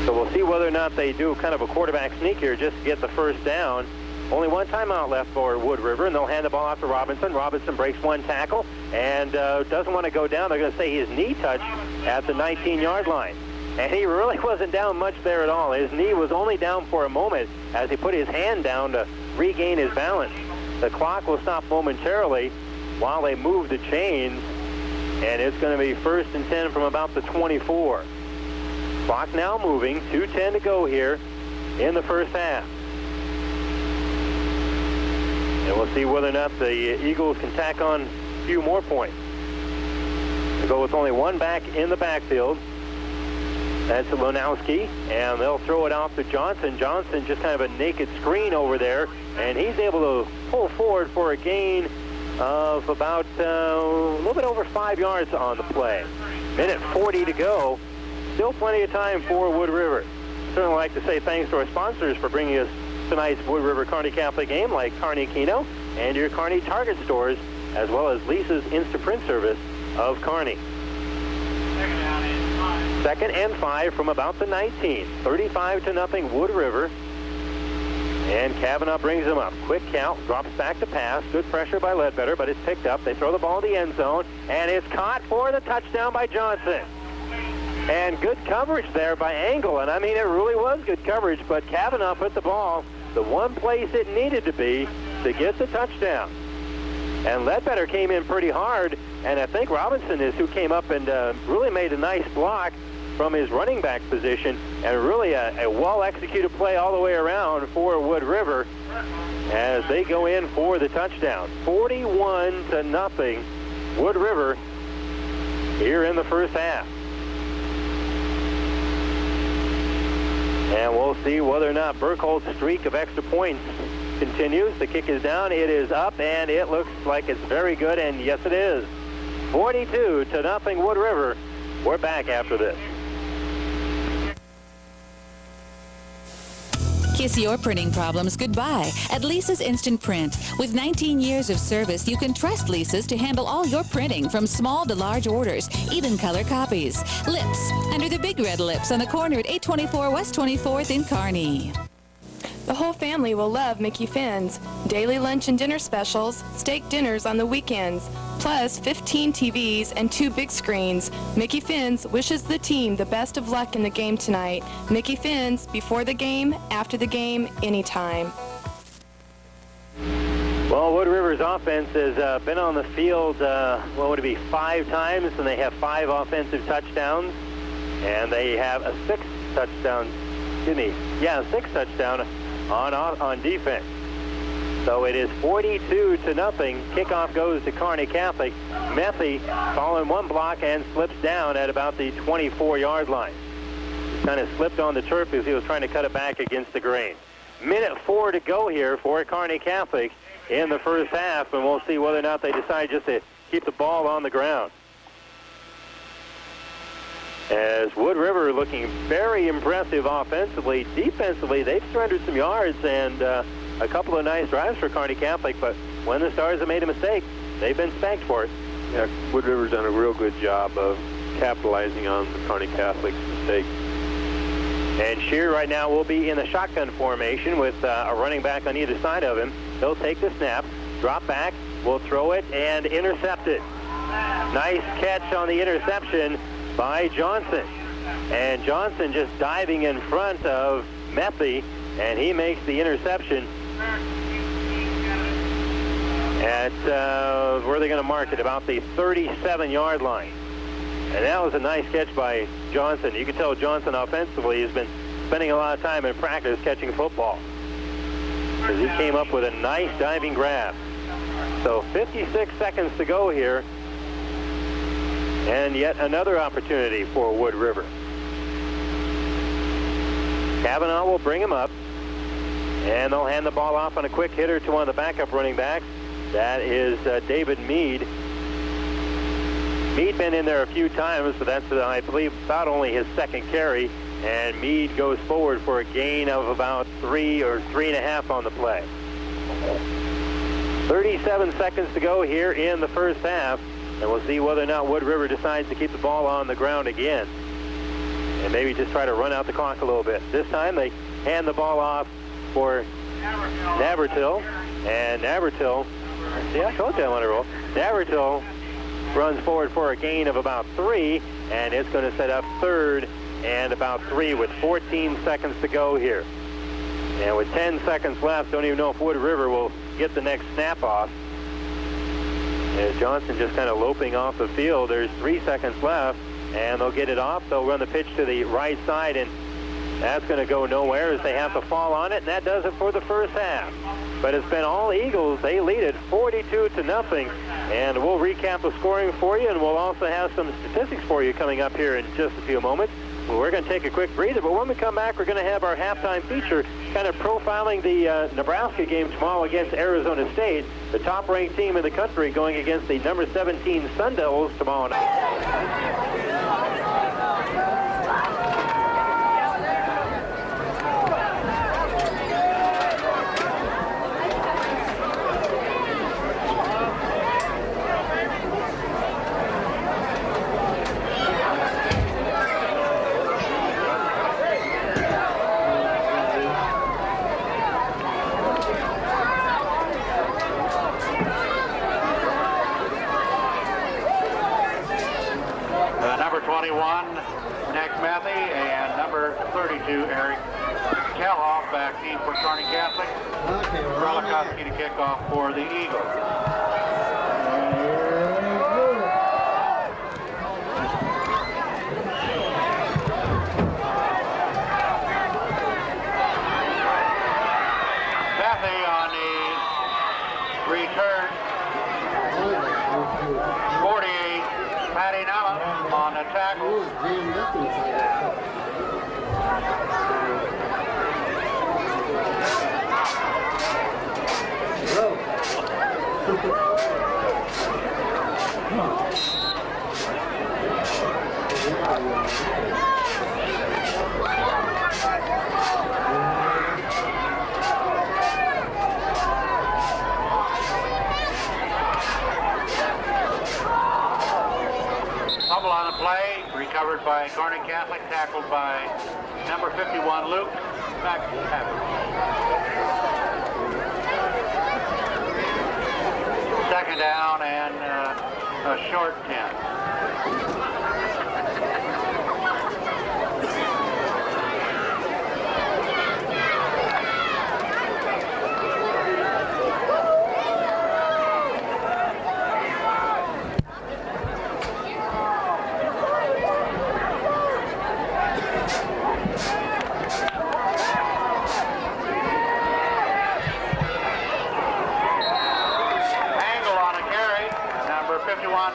So we'll see whether or not they do kind of a quarterback sneak here just to get the first down. Only one timeout left for Wood River, and they'll hand the ball off to Robinson. Robinson breaks one tackle and doesn't want to go down. They're going to say his knee touched at the 19-yard line. And he really wasn't down much there at all. His knee was only down for a moment as he put his hand down to regain his balance. The clock will stop momentarily while they move the chains, and it's going to be 1st and 10 from about the 24. Clock now moving, 2:10 to go here in the first half. And we'll see whether or not the Eagles can tack on a few more points. They go with only one back in the backfield. That's Lonowski, and they'll throw it off to Johnson. Johnson just kind of a naked screen over there, and he's able to pull forward for a gain of about a little bit over 5 yards on the play. 1:40 to go. Still plenty of time for Wood River. Certainly like to say thanks to our sponsors for bringing us tonight's Wood River Kearney Catholic game, like Kearney Keno and your Kearney Target stores, as well as Lisa's Instant Print service of Kearney. 2nd and 5 from about the 19. 35-0 Wood River. And Kavanaugh brings him up. Quick count, drops back to pass. Good pressure by Ledbetter, but it's picked up. They throw the ball in the end zone, and it's caught for the touchdown by Johnson. And good coverage there by Engel, and I mean, it really was good coverage, but Kavanaugh put the ball the one place it needed to be to get the touchdown. And Ledbetter came in pretty hard, and I think Robinson is who came up and really made a nice block from his running back position, and really a well-executed play all the way around for Wood River as they go in for the touchdown. 41-0 Wood River here in the first half. And we'll see whether or not Burkholt's streak of extra points continues. The kick is down, it is up, and it looks like it's very good, and yes it is. 42-0 Wood River. We're back after this. Kiss your printing problems goodbye at Lisa's Instant Print. With 19 years of service, you can trust Lisa's to handle all your printing from small to large orders, even color copies. Lips, under the big red lips on the corner at 824 West 24th in Kearney. The whole family will love Mickey Finn's. Daily lunch and dinner specials, steak dinners on the weekends, plus 15 TVs and 2 big screens. Mickey Finn's wishes the team the best of luck in the game tonight. Mickey Finn's, before the game, after the game, anytime. Well, Wood River's offense has been on the field, what would it be, 5 times, and they have 5 offensive touchdowns, and they have a 6th touchdown, a 6th touchdown on defense. So it is 42-0. Kickoff goes to Kearney Catholic. Metheny following one block and slips down at about the 24-yard line. Kind of slipped on the turf as he was trying to cut it back against the grain. 1:04 to go here for Kearney Catholic in the first half, and we'll see whether or not they decide just to keep the ball on the ground. As Wood River looking very impressive offensively. Defensively, they've surrendered some yards and a couple of nice drives for Kearney Catholic, but when the Stars have made a mistake, they've been spanked for it. Yeah, Wood River's done a real good job of capitalizing on the Kearney Catholic's mistake. And Shear right now will be in the shotgun formation with a running back on either side of him. He'll take the snap, drop back, will throw it, and intercept it. Nice catch on the interception by Johnson. And Johnson just diving in front of Metheny, and he makes the interception at, where are they going to mark it? About the 37-yard line. And that was a nice catch by Johnson. You can tell Johnson offensively has been spending a lot of time in practice catching football, because he came up with a nice diving grab. So 56 seconds to go here. And yet another opportunity for Wood River. Kavanaugh will bring him up, and they'll hand the ball off on a quick hitter to one of the backup running backs. That is David Mead. Mead been in there a few times, but that's, I believe, about only his second carry. And Mead goes forward for a gain of about 3 or 3.5 on the play. 37 seconds to go here in the first half, and we'll see whether or not Wood River decides to keep the ball on the ground again and maybe just try to run out the clock a little bit. This time they hand the ball off for Navratil, and Navratil, see, I told you I want to roll. Navratil runs forward for a gain of about 3, and it's going to set up third and about 3 with 14 seconds to go here. And with 10 seconds left, don't even know if Wood River will get the next snap off. As Johnson just kind of loping off the field, there's 3 seconds left, and they'll get it off. They'll run the pitch to the right side, and that's going to go nowhere as they have to fall on it, and that does it for the first half. But it's been all Eagles. They lead it 42-0, and we'll recap the scoring for you, and we'll also have some statistics for you coming up here in just a few moments. Well, we're going to take a quick breather, but when we come back, we're going to have our halftime feature kind of profiling the Nebraska game tomorrow against Arizona State, the top-ranked team in the country going against the number 17 Sun Devils tomorrow night. Number 21, Nick Methy, and number 32, Eric Kelhoff, back team for Kearney Catholic. Relikowski to kick off for the Eagles. Methy on the return. 48, Patty Nella on the tackle. Fumble on the play, recovered by Kearney Catholic, tackled by number 51, Luke. Back to Catholic. Second down and a short 10. Angle on a carry, number 51.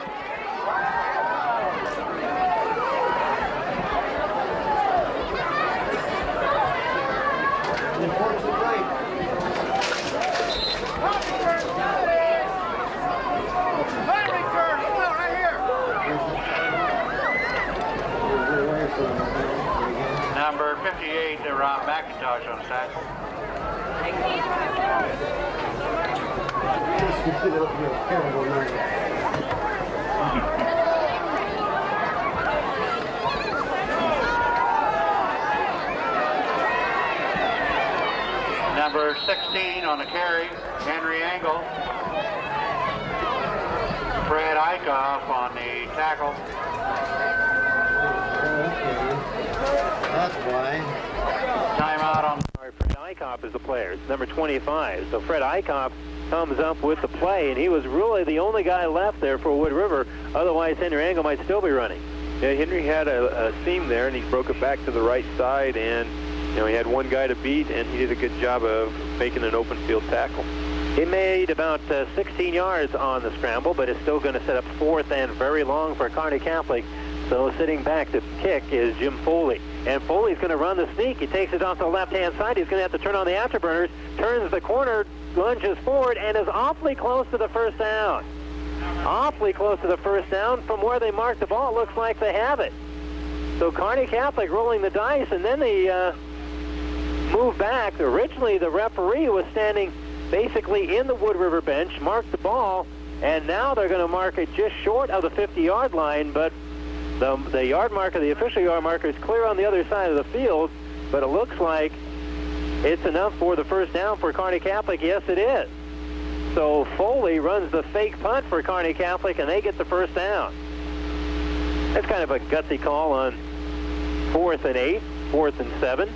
Number 58, Rob McIntosh on sack. Number 16 on the carry, Henry Angle. Fred Eichhoff on the tackle. That's why. Timeout on. Fred Eichhoff is the player. It's number 25. So Fred Eichhoff comes up with the play, and he was really the only guy left there for Wood River. Otherwise, Henry Angle might still be running. Yeah, Henry had a seam there, and he broke it back to the right side, and he had one guy to beat, and he did a good job of making an open field tackle. He made about 16 yards on the scramble, but it's still going to set up fourth and very long for Kearney Catholic. So sitting back to kick is Jim Foley. and Foley's going to run the sneak. He takes it off the left-hand side. He's going to have to turn on the afterburners, turns the corner, lunges forward, and is awfully close to the first down. Awfully close to the first down. From where they marked the ball, it looks like they have it. So Kearney Catholic rolling the dice, and then they move back. Originally, the referee was standing basically in the Wood River bench, marked the ball, and now they're going to mark it just short of the 50-yard line, but the yard marker, the official yard marker, is clear on the other side of the field, but it looks like it's enough for the first down for Kearney Catholic. Yes, it is. So Foley runs the fake punt for Kearney Catholic, and they get the first down. That's kind of a gutsy call on 4th and 8, 4th and 7,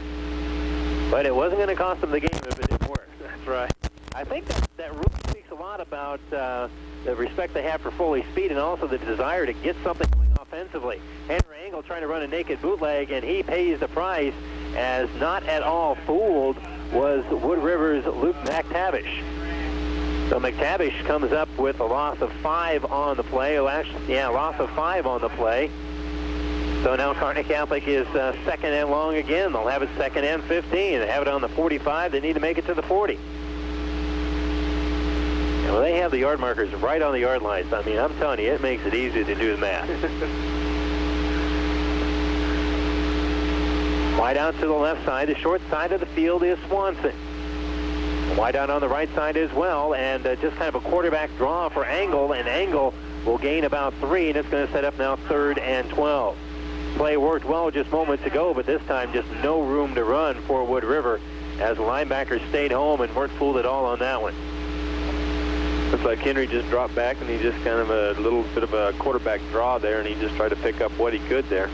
but it wasn't going to cost them the game if it didn't work. That's right. I think that really speaks a lot about the respect they have for Foley's speed and also the desire to get something going offensively. Henry Engel trying to run a naked bootleg, and he pays the price, as not at all fooled was Wood River's Luke McTavish. So McTavish comes up with a loss of 5 on the play. Loss of 5 on the play. So now Kearney Catholic is second and long again. They'll have it second and 15. They have it on the 45. They need to make it to the 40. Well, they have the yard markers right on the yard lines. I mean, I'm telling you, it makes it easy to do the math. Wide out to the left side. The short side of the field is Swanson. Wide out on the right side as well, and just kind of a quarterback draw for Engel, and Engel will gain about 3, and it's going to set up now 3rd and 12. Play worked well just moments ago, but this time just no room to run for Wood River, as linebackers stayed home and weren't fooled at all on that one. Looks like Henry just dropped back, and he just kind of a little bit of a quarterback draw there, and he just tried to pick up what he could there.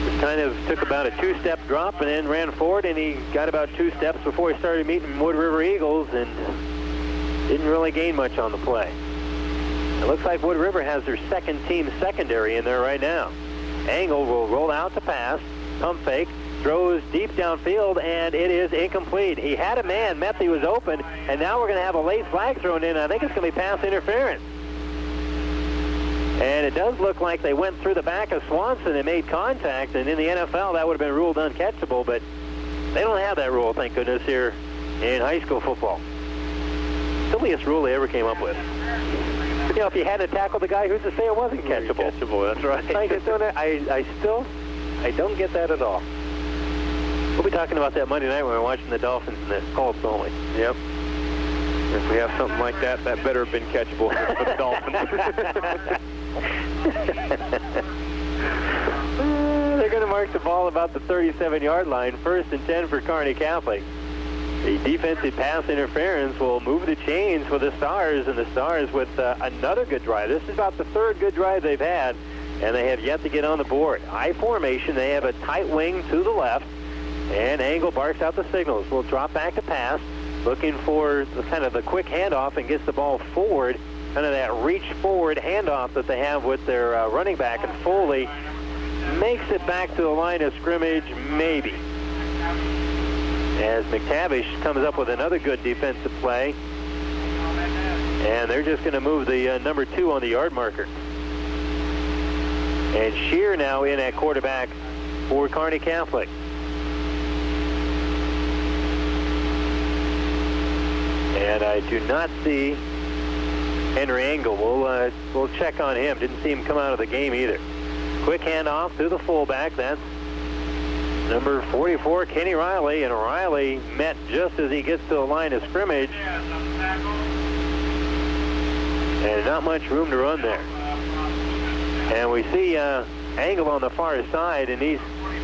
Just kind of took about a 2-step drop and then ran forward, and he got about 2 steps before he started meeting Wood River Eagles and didn't really gain much on the play. It looks like Wood River has their second team secondary in there right now. Engel will roll out to pass, pump fake, throws deep downfield, and it is incomplete. He had a man, Methy was open, and now we're going to have a late flag thrown in. I think it's going to be pass interference. And it does look like they went through the back of Swanson and made contact, and in the NFL that would have been ruled uncatchable, but they don't have that rule, thank goodness, here in high school football. Silliest rule they ever came up with. You know, if you hadn't tackled the guy, who's to say it wasn't catchable? Catchable, that's right. I don't get that at all. We'll be talking about that Monday night when we're watching the Dolphins and the Colts only. Yep. If we have something like that, that better have been catchable for the Dolphins. They're going to mark the ball about the 37-yard line, 1st and 10 for Kearney Catholic. The defensive pass interference will move the chains for the Stars, and the Stars with another good drive. This is about the 3rd good drive they've had, and they have yet to get on the board. I formation, they have a tight wing to the left, and Engel barks out the signals. We'll drop back to pass, looking for kind of the quick handoff, and gets the ball forward, kind of that reach forward handoff that they have with their running back, and Foley makes it back to the line of scrimmage, maybe. As McTavish comes up with another good defensive play, and they're just going to move the number 2 on the yard marker. And Shear now in at quarterback for Kearney Catholic. And I do not see Henry Engel. We'll check on him. Didn't see him come out of the game either. Quick handoff to the fullback. That's number 44, Kenny Riley. And Riley met just as he gets to the line of scrimmage. And not much room to run there. And we see Engel on the far side, and he's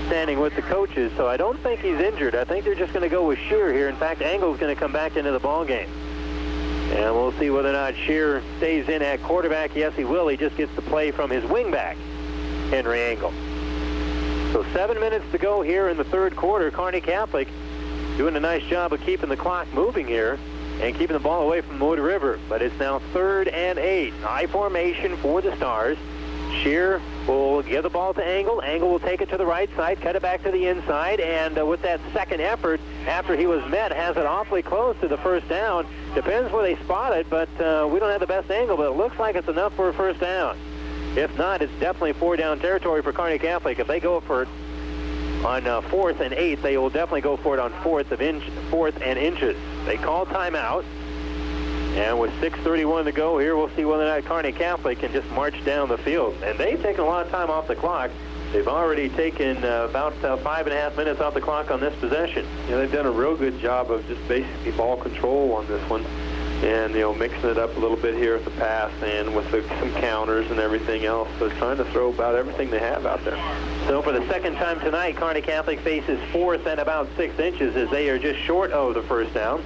standing with the coaches, so I don't think he's injured. I think they're just going to go with Shear here. In fact, Engel's going to come back into the ball game. And we'll see whether or not Shear stays in at quarterback. Yes, he will. He just gets to play from his wingback, Henry Engel. So 7 minutes to go here in the 3rd quarter. Kearney Catholic doing a nice job of keeping the clock moving here and keeping the ball away from Wood River. But it's now 3rd and 8. I formation for the Stars. Shear will give the ball to Engel. Engel will take it to the right side, cut it back to the inside, and with that second effort, after he was met, has it awfully close to the first down. Depends where they spot it, but we don't have the best angle, but it looks like it's enough for a first down. If not, it's definitely 4-down territory for Kearney Catholic. If they go for it, on 4th and 8. They will definitely go for it on 4th and inches. They call timeout. And with 6:31 to go here, we'll see whether or not Kearney Catholic can just march down the field. And they've taken a lot of time off the clock. They've already taken about 5.5 minutes off the clock on this possession. Yeah, they've done a real good job of just basically ball control on this one. And, mixing it up a little bit here with the pass and with some counters and everything else. So trying to throw about everything they have out there. So for the second time tonight, Kearney Catholic faces 4th and about 6 inches as they are just short of the first down.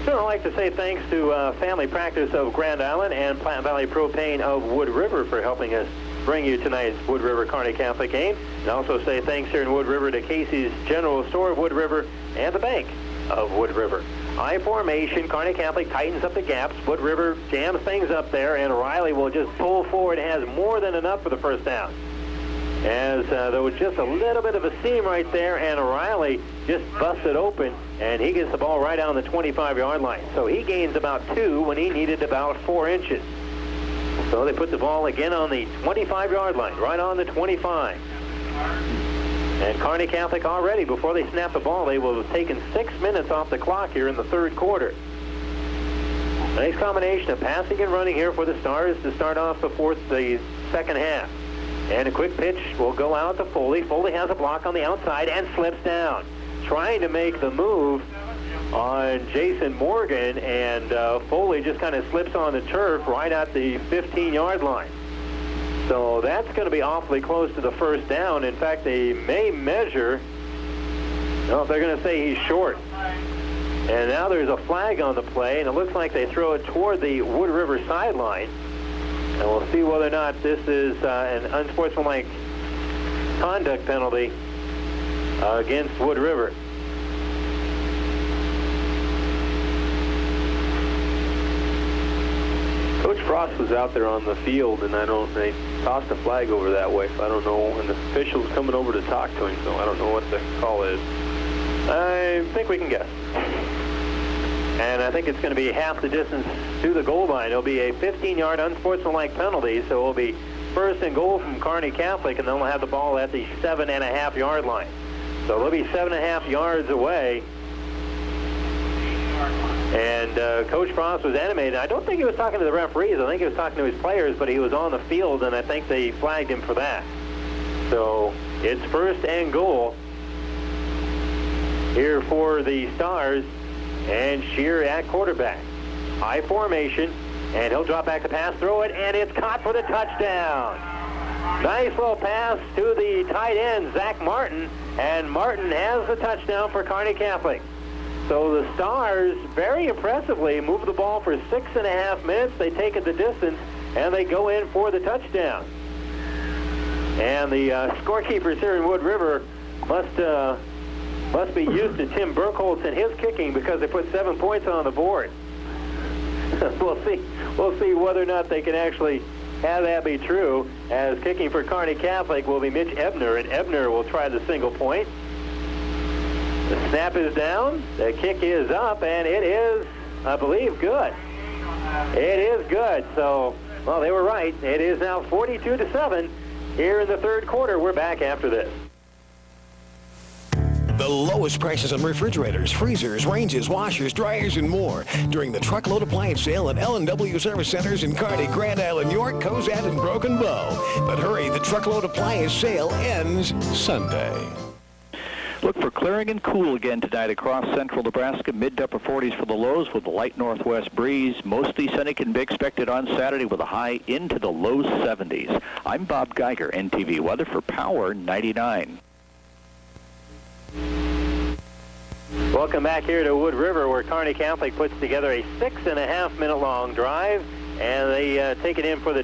So I'd like to say thanks to Family Practice of Grand Island and Platte Valley Propane of Wood River for helping us bring you tonight's Wood River Kearney Catholic game. And also say thanks here in Wood River to Casey's General Store of Wood River and the Bank of Wood River. I formation, Kearney Catholic tightens up the gaps. Wood River jams things up there, and Riley will just pull forward and has more than enough for the first down. As there was just a little bit of a seam right there, and Riley just busted open, and he gets the ball right on the 25-yard line. So he gains about 2 when he needed about 4 inches. So they put the ball again on the 25-yard line, right on the 25. And Kearney Catholic already, before they snap the ball, they will have taken 6 minutes off the clock here in the third quarter. Nice combination of passing and running here for the Stars to start off the second half. And a quick pitch will go out to Foley. Foley has a block on the outside and slips down. Trying to make the move on Jason Morgan, and Foley just kind of slips on the turf right at the 15-yard line. So that's going to be awfully close to the first down. In fact, they may measure. No, they're going to say he's short. And now there's a flag on the play, and it looks like they throw it toward the Wood River sideline. And we'll see whether or not this is an unsportsmanlike conduct penalty against Wood River. Coach Frost was out there on the field, and they tossed a flag over that way, so I don't know. And the official's coming over to talk to him, so I don't know what the call is. I think we can guess. And I think it's going to be half the distance to the goal line. It'll be a 15-yard unsportsmanlike penalty, so it'll be first and goal from Kearney Catholic, and then we'll have the ball at the 7.5-yard line. So they'll be 7.5 yards away. And Coach Frost was animated. I don't think he was talking to the referees. I think he was talking to his players, but he was on the field, and I think they flagged him for that. So it's first and goal here for the Stars, and Shear at quarterback. High formation, and he'll drop back to pass, throw it, and it's caught for the touchdown. Nice little pass to the tight end, Zach Martin, and Martin has the touchdown for Kearney Catholic. So the Stars very impressively move the ball for 6.5 minutes. They take it the distance, and they go in for the touchdown. And the scorekeepers here in Wood River must be used to Tim Burkholz and his kicking, because they put 7 points on the board. We'll see whether or not they can actually have that be true, as kicking for Kearney Catholic will be Mitch Ebner, and Ebner will try the single point. The snap is down, the kick is up, and it is, I believe, good. It is good. So, well, they were right. It is now 42-7 here in the third quarter. We're back after this. The lowest prices on refrigerators, freezers, ranges, washers, dryers, and more during the Truckload Appliance Sale at L&W Service Centers in Kearney, Grand Island, York, Cozad, and Broken Bow. But hurry, the Truckload Appliance Sale ends Sunday. Look for clearing and cool again tonight across central Nebraska. Mid to upper 40s for the lows with a light northwest breeze. Mostly sunny can be expected on Saturday with a high into the low 70s. I'm Bob Geiger, NTV Weather for Power 99. Welcome back here to Wood River, where Kearney Catholic puts together a 6.5-minute long drive, and they take it in for the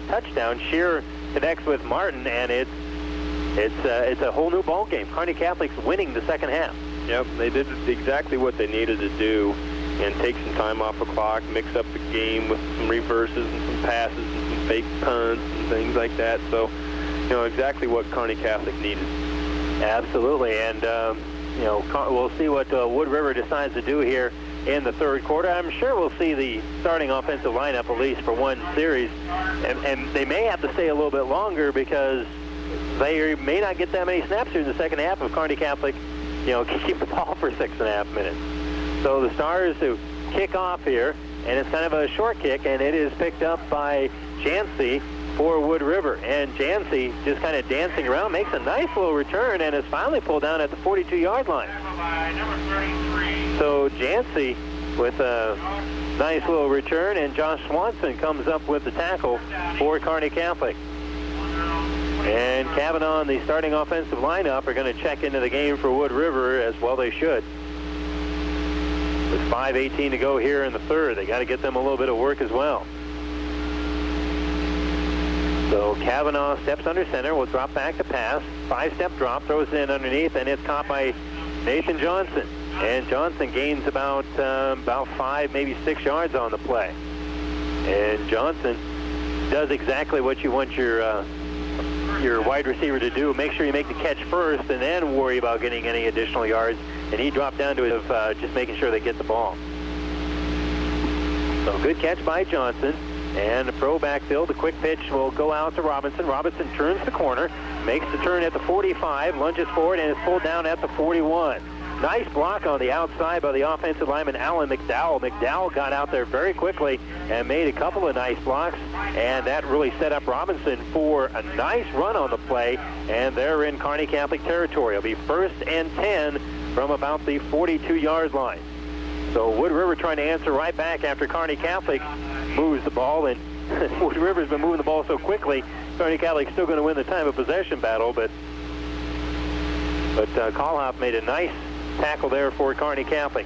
touchdown. Shear connects with Martin, and it's a whole new ball game. Kearney Catholic's winning the second half. Yep, they did exactly what they needed to do, and take some time off the clock, mix up the game with some reverses and some passes and some fake punts and things like that. So, exactly what Kearney Catholic needed. Absolutely, and we'll see what Wood River decides to do here in the third quarter. I'm sure we'll see the starting offensive lineup at least for one series, and they may have to stay a little bit longer, because they may not get that many snaps here in the second half if Kearney Catholic, keep the ball for 6.5 minutes. So the Stars who kick off here, and it's kind of a short kick, and it is picked up by Jancy for Wood River. And Jancy just kind of dancing around, makes a nice little return, and is finally pulled down at the 42-yard line. So Jancy with a nice little return, and Josh Swanson comes up with the tackle for Kearney Catholic. And Kavanaugh and the starting offensive lineup are going to check into the game for Wood River, as well they should. With 5:18 to go here in the third, they got to get them a little bit of work as well. So Kavanaugh steps under center, will drop back to pass. 5-step drop, throws it in underneath, and it's caught by Nathan Johnson. And Johnson gains about 5, maybe 6 yards on the play. And Johnson does exactly what you want your wide receiver to do. Make sure you make the catch first and then worry about getting any additional yards. And he dropped down to just making sure they get the ball. So good catch by Johnson. And the pro backfield, the quick pitch will go out to Robinson. Robinson turns the corner, makes the turn at the 45, lunges forward, and is pulled down at the 41. Nice block on the outside by the offensive lineman, Alan McDowell. McDowell got out there very quickly and made a couple of nice blocks, and that really set up Robinson for a nice run on the play, and they're in Kearney Catholic territory. It'll be 1st and 10 from about the 42-yard line. So Wood River trying to answer right back after Kearney Catholic moves the ball, and Wood River's been moving the ball so quickly, Kearney Catholic's still going to win the time of possession battle, but Callhoff made a nice tackle there for Kearney Catholic.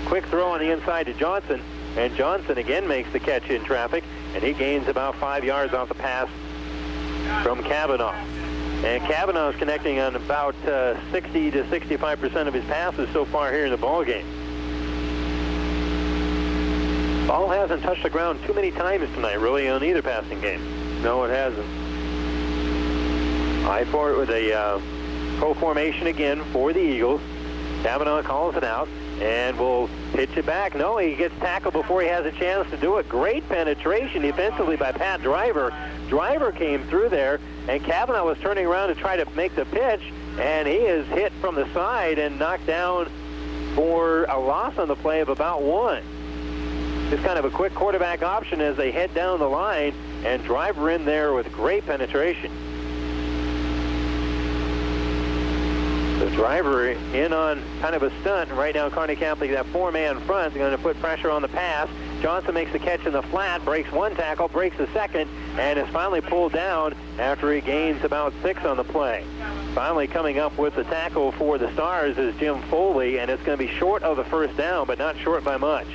Quick throw on the inside to Johnson, and Johnson again makes the catch in traffic, and he gains about 5 yards off the pass from Kavanaugh. And Kavanaugh is connecting on about 60 to 65% of his passes so far here in the ball game. Ball hasn't touched the ground too many times tonight, really, on either passing game. No, it hasn't. I for it with a pro formation again for the Eagles. Kavanaugh calls it out and will pitch it back. No, he gets tackled before he has a chance to do it. Great penetration defensively by Pat Driver. Driver came through there, and Kavanaugh was turning around to try to make the pitch, and he is hit from the side and knocked down for a loss on the play of about 1. Just kind of a quick quarterback option as they head down the line, and Driver in there with great penetration. The Driver in on kind of a stunt, and right now Kearney Catholic, that 4-man front, is going to put pressure on the pass. Johnson makes the catch in the flat, breaks one tackle, breaks the second, and is finally pulled down after he gains about 6 on the play. Finally coming up with the tackle for the Stars is Jim Foley, and it's going to be short of the first down, but not short by much.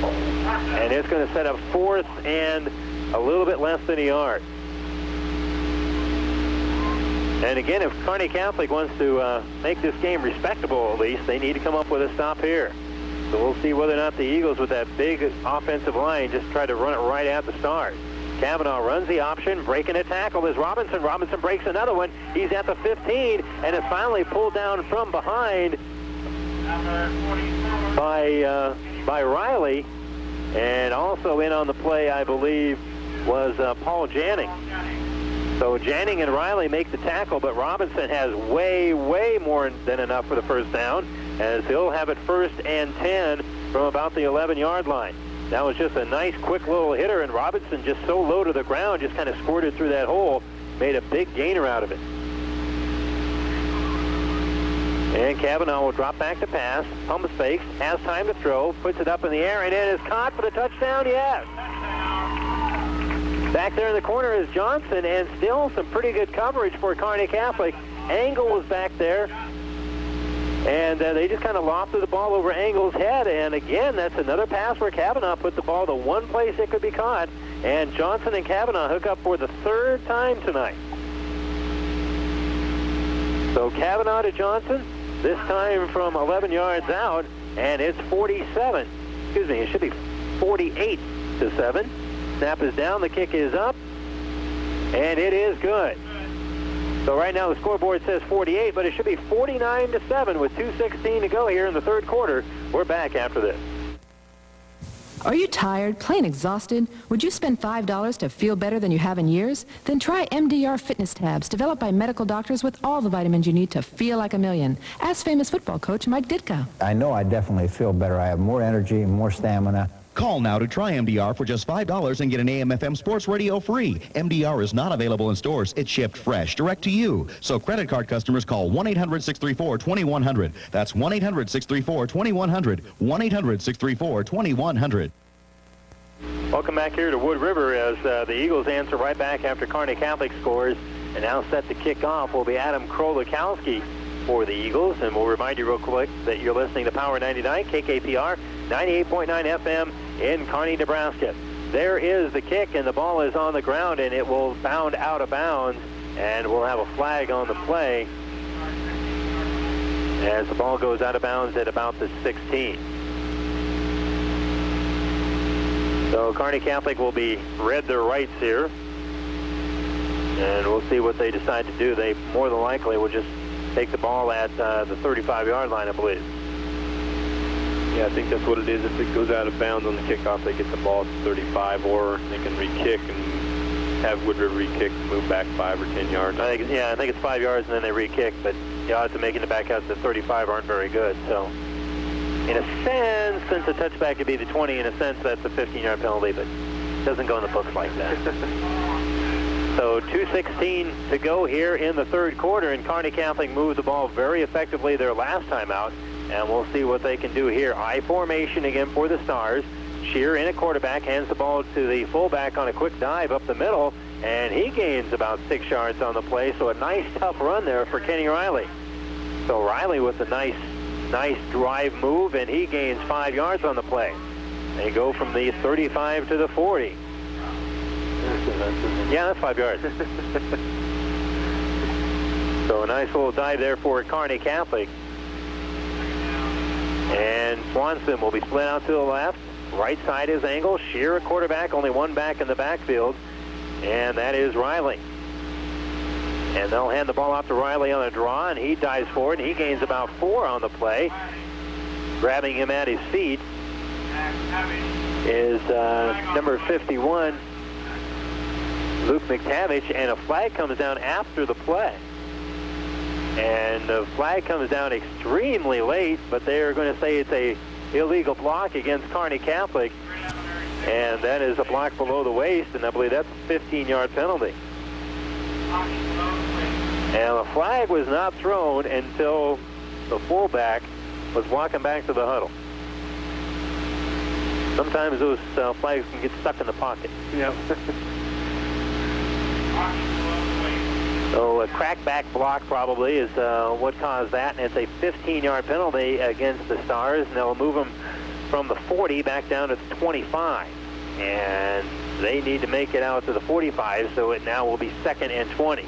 And it's going to set up 4th and a little bit less than a yard. And again, if Kearney Catholic wants to make this game respectable, at least, they need to come up with a stop here. So we'll see whether or not the Eagles, with that big offensive line, just try to run it right at the Stars. Kavanaugh runs the option, breaking a tackle is Robinson. Robinson breaks another one. He's at the 15, and is finally pulled down from behind by Riley. And also in on the play, I believe, was Paul Janning. So Janning and Riley make the tackle, but Robinson has way more than enough for the first down, as he'll have it 1st and 10 from about the 11-yard line. That was just a nice, quick little hitter, and Robinson just so low to the ground, just kind of squirted through that hole, made a big gainer out of it. And Kavanaugh will drop back to pass, pump fakes, has time to throw, puts it up in the air, and it is caught for the touchdown, yes. Back there in the corner is Johnson, and still some pretty good coverage for Kearney Catholic. Angle was back there, and they just kind of lofted the ball over Angle's head, and again, that's another pass where Kavanaugh put the ball to one place it could be caught, and Johnson and Kavanaugh hook up for the 3rd time tonight. So Kavanaugh to Johnson, this time from 11 yards out, and it's 47. Excuse me, it should be 48-7. Snap is down, the kick is up, and it is good. So right now the scoreboard says 48, but it should be 49-7 with 2:16 to go here in the 3rd quarter. We're back after this. Are you tired, plain exhausted? Would you spend $5 to feel better than you have in years? Then try MDR Fitness Tabs, developed by medical doctors with all the vitamins you need to feel like a million. Ask famous football coach Mike Ditka. I know I definitely feel better. I have more energy, more stamina. Call now to try MDR for just $5 and get an AM/FM sports radio free. MDR is not available in stores. It's shipped fresh, direct to you. So credit card customers call 1-800-634-2100. That's 1-800-634-2100. 1-800-634-2100. Welcome back here to Wood River as the Eagles answer right back after Kearney Catholic scores. And now set to kick off will be Adam Krolikowski for the Eagles. And we'll remind you real quick that you're listening to Power 99, KKPR, 98.9 FM in Kearney, Nebraska. There is the kick, and the ball is on the ground, and it will bound out of bounds, and we'll have a flag on the play as the ball goes out of bounds at about the 16. So Kearney Catholic will be read their rights here, and we'll see what they decide to do. They more than likely will just take the ball at the 35-yard line, I believe. Yeah, I think that's what it is. If it goes out of bounds on the kickoff, they get the ball at the 35, or they can re-kick and have Wood River re-kick, move back 5 or 10 yards. I think it's 5 yards and then they re-kick, but the odds of making it back out to the 35 aren't very good. So, in a sense, since the touchback could be the 20, in a sense that's a 15-yard penalty, but it doesn't go in the books like that. So 2:16 to go here in the third quarter, and Kearney Catholic moved the ball very effectively their last time out. And we'll see what they can do here. I formation again for the Stars. Shear in at quarterback, hands the ball to the fullback on a quick dive up the middle, and he gains about 6 yards on the play. So a nice, tough run there for Kenny Riley. So Riley with a nice drive move, and he gains 5 yards on the play. They go from the 35 to the 40. Yeah, that's 5 yards. So a nice little dive there for Kearney Catholic. And Swanson will be split out to the left. Right side is Engel. Shear at quarterback, only one back in the backfield, and that is Riley. And they'll hand the ball off to Riley on a draw, and he dives forward, and he gains about 4 on the play. Grabbing him at his feet is number 51, Luke McTavish, and a flag comes down after the play. And the flag comes down extremely late, but they are going to say it's a illegal block against Kearney Catholic, and that is a block below the waist, and I believe that's a 15-yard penalty. And the flag was not thrown until the fullback was walking back to the huddle. Sometimes those flags can get stuck in the pocket. Yeah. So a crackback block probably is what caused that, and it's a 15-yard penalty against the Stars, and they'll move them from the 40 back down to the 25. And they need to make it out to the 45, so it now will be 2nd and 20.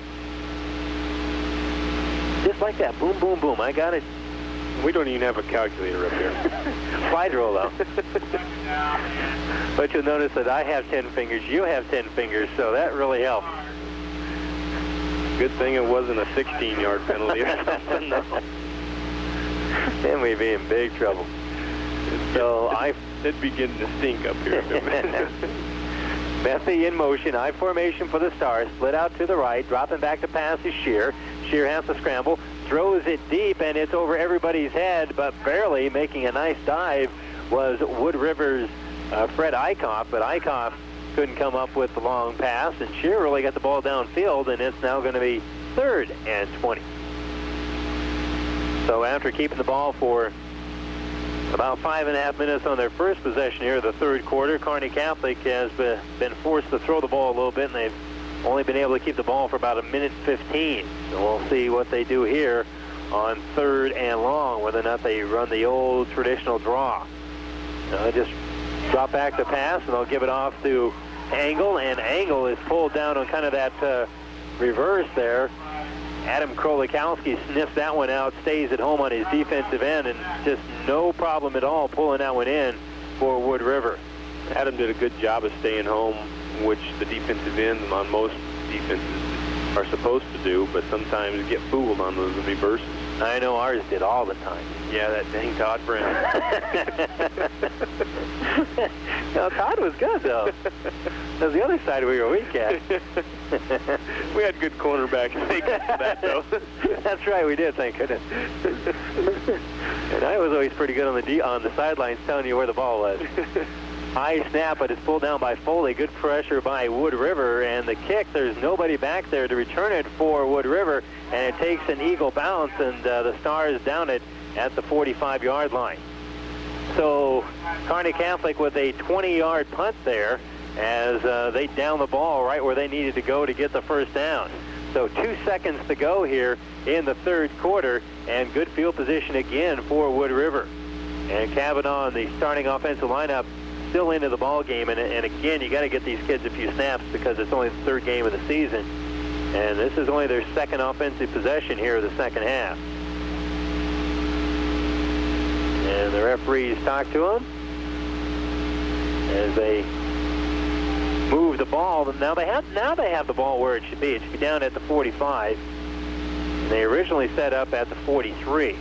Just like that, boom, boom, boom. I got it. We don't even have a calculator up here. Slide rule, though. But you'll notice that I have 10 fingers, you have 10 fingers, so that really helps. Good thing it wasn't a 16-yard penalty or something. Then we'd be in big trouble. So It'd be getting to stink up here. Metheny in motion, I formation for the Stars, split out to the right, dropping back to pass is Shear. Shear has to scramble, throws it deep, and it's over everybody's head, but barely. Making a nice dive was Wood River's Fred Eichhoff, but Eichhoff couldn't come up with the long pass, and Shear really got the ball downfield, and it's now going to be 3rd and 20. So after keeping the ball for about 5.5 minutes on their first possession here of the third quarter, Kearney Catholic has been forced to throw the ball a little bit, and they've only been able to keep the ball for about 1:15. So we'll see what they do here on 3rd and long, whether or not they run the old traditional draw. Just drop back the pass, and they'll give it off to Engel, and Engel is pulled down on kind of that reverse there. Adam Krolikowski sniffs that one out, stays at home on his defensive end, and just no problem at all pulling that one in for Wood River. Adam did a good job of staying home, which the defensive ends on most defenses are supposed to do, but sometimes get fooled on those reverses. I know ours did all the time. Yeah, that dang Todd Brent. No, Todd was good, though. That was the other side we were weak at. We had good cornerbacks. Thank you for that, though. That's right, we did, thank goodness. And I was always pretty good on the sidelines telling you where the ball was. High snap, but it's pulled down by Foley. Good pressure by Wood River, and the kick, there's nobody back there to return it for Wood River, and it takes an eagle bounce, and the Stars down it at the 45-yard line. So Kearney Catholic with a 20-yard punt there as they down the ball right where they needed to go to get the first down. So 2 seconds to go here in the third quarter, and good field position again for Wood River. And Kavanaugh in the starting offensive lineup still into the ball game, and again, you got to get these kids a few snaps because it's only the third game of the season, and this is only their second offensive possession here of the second half. And the referees talk to them as they move the ball. Now they have the ball where it should be. It should be down at the 45. And they originally set up at the 43.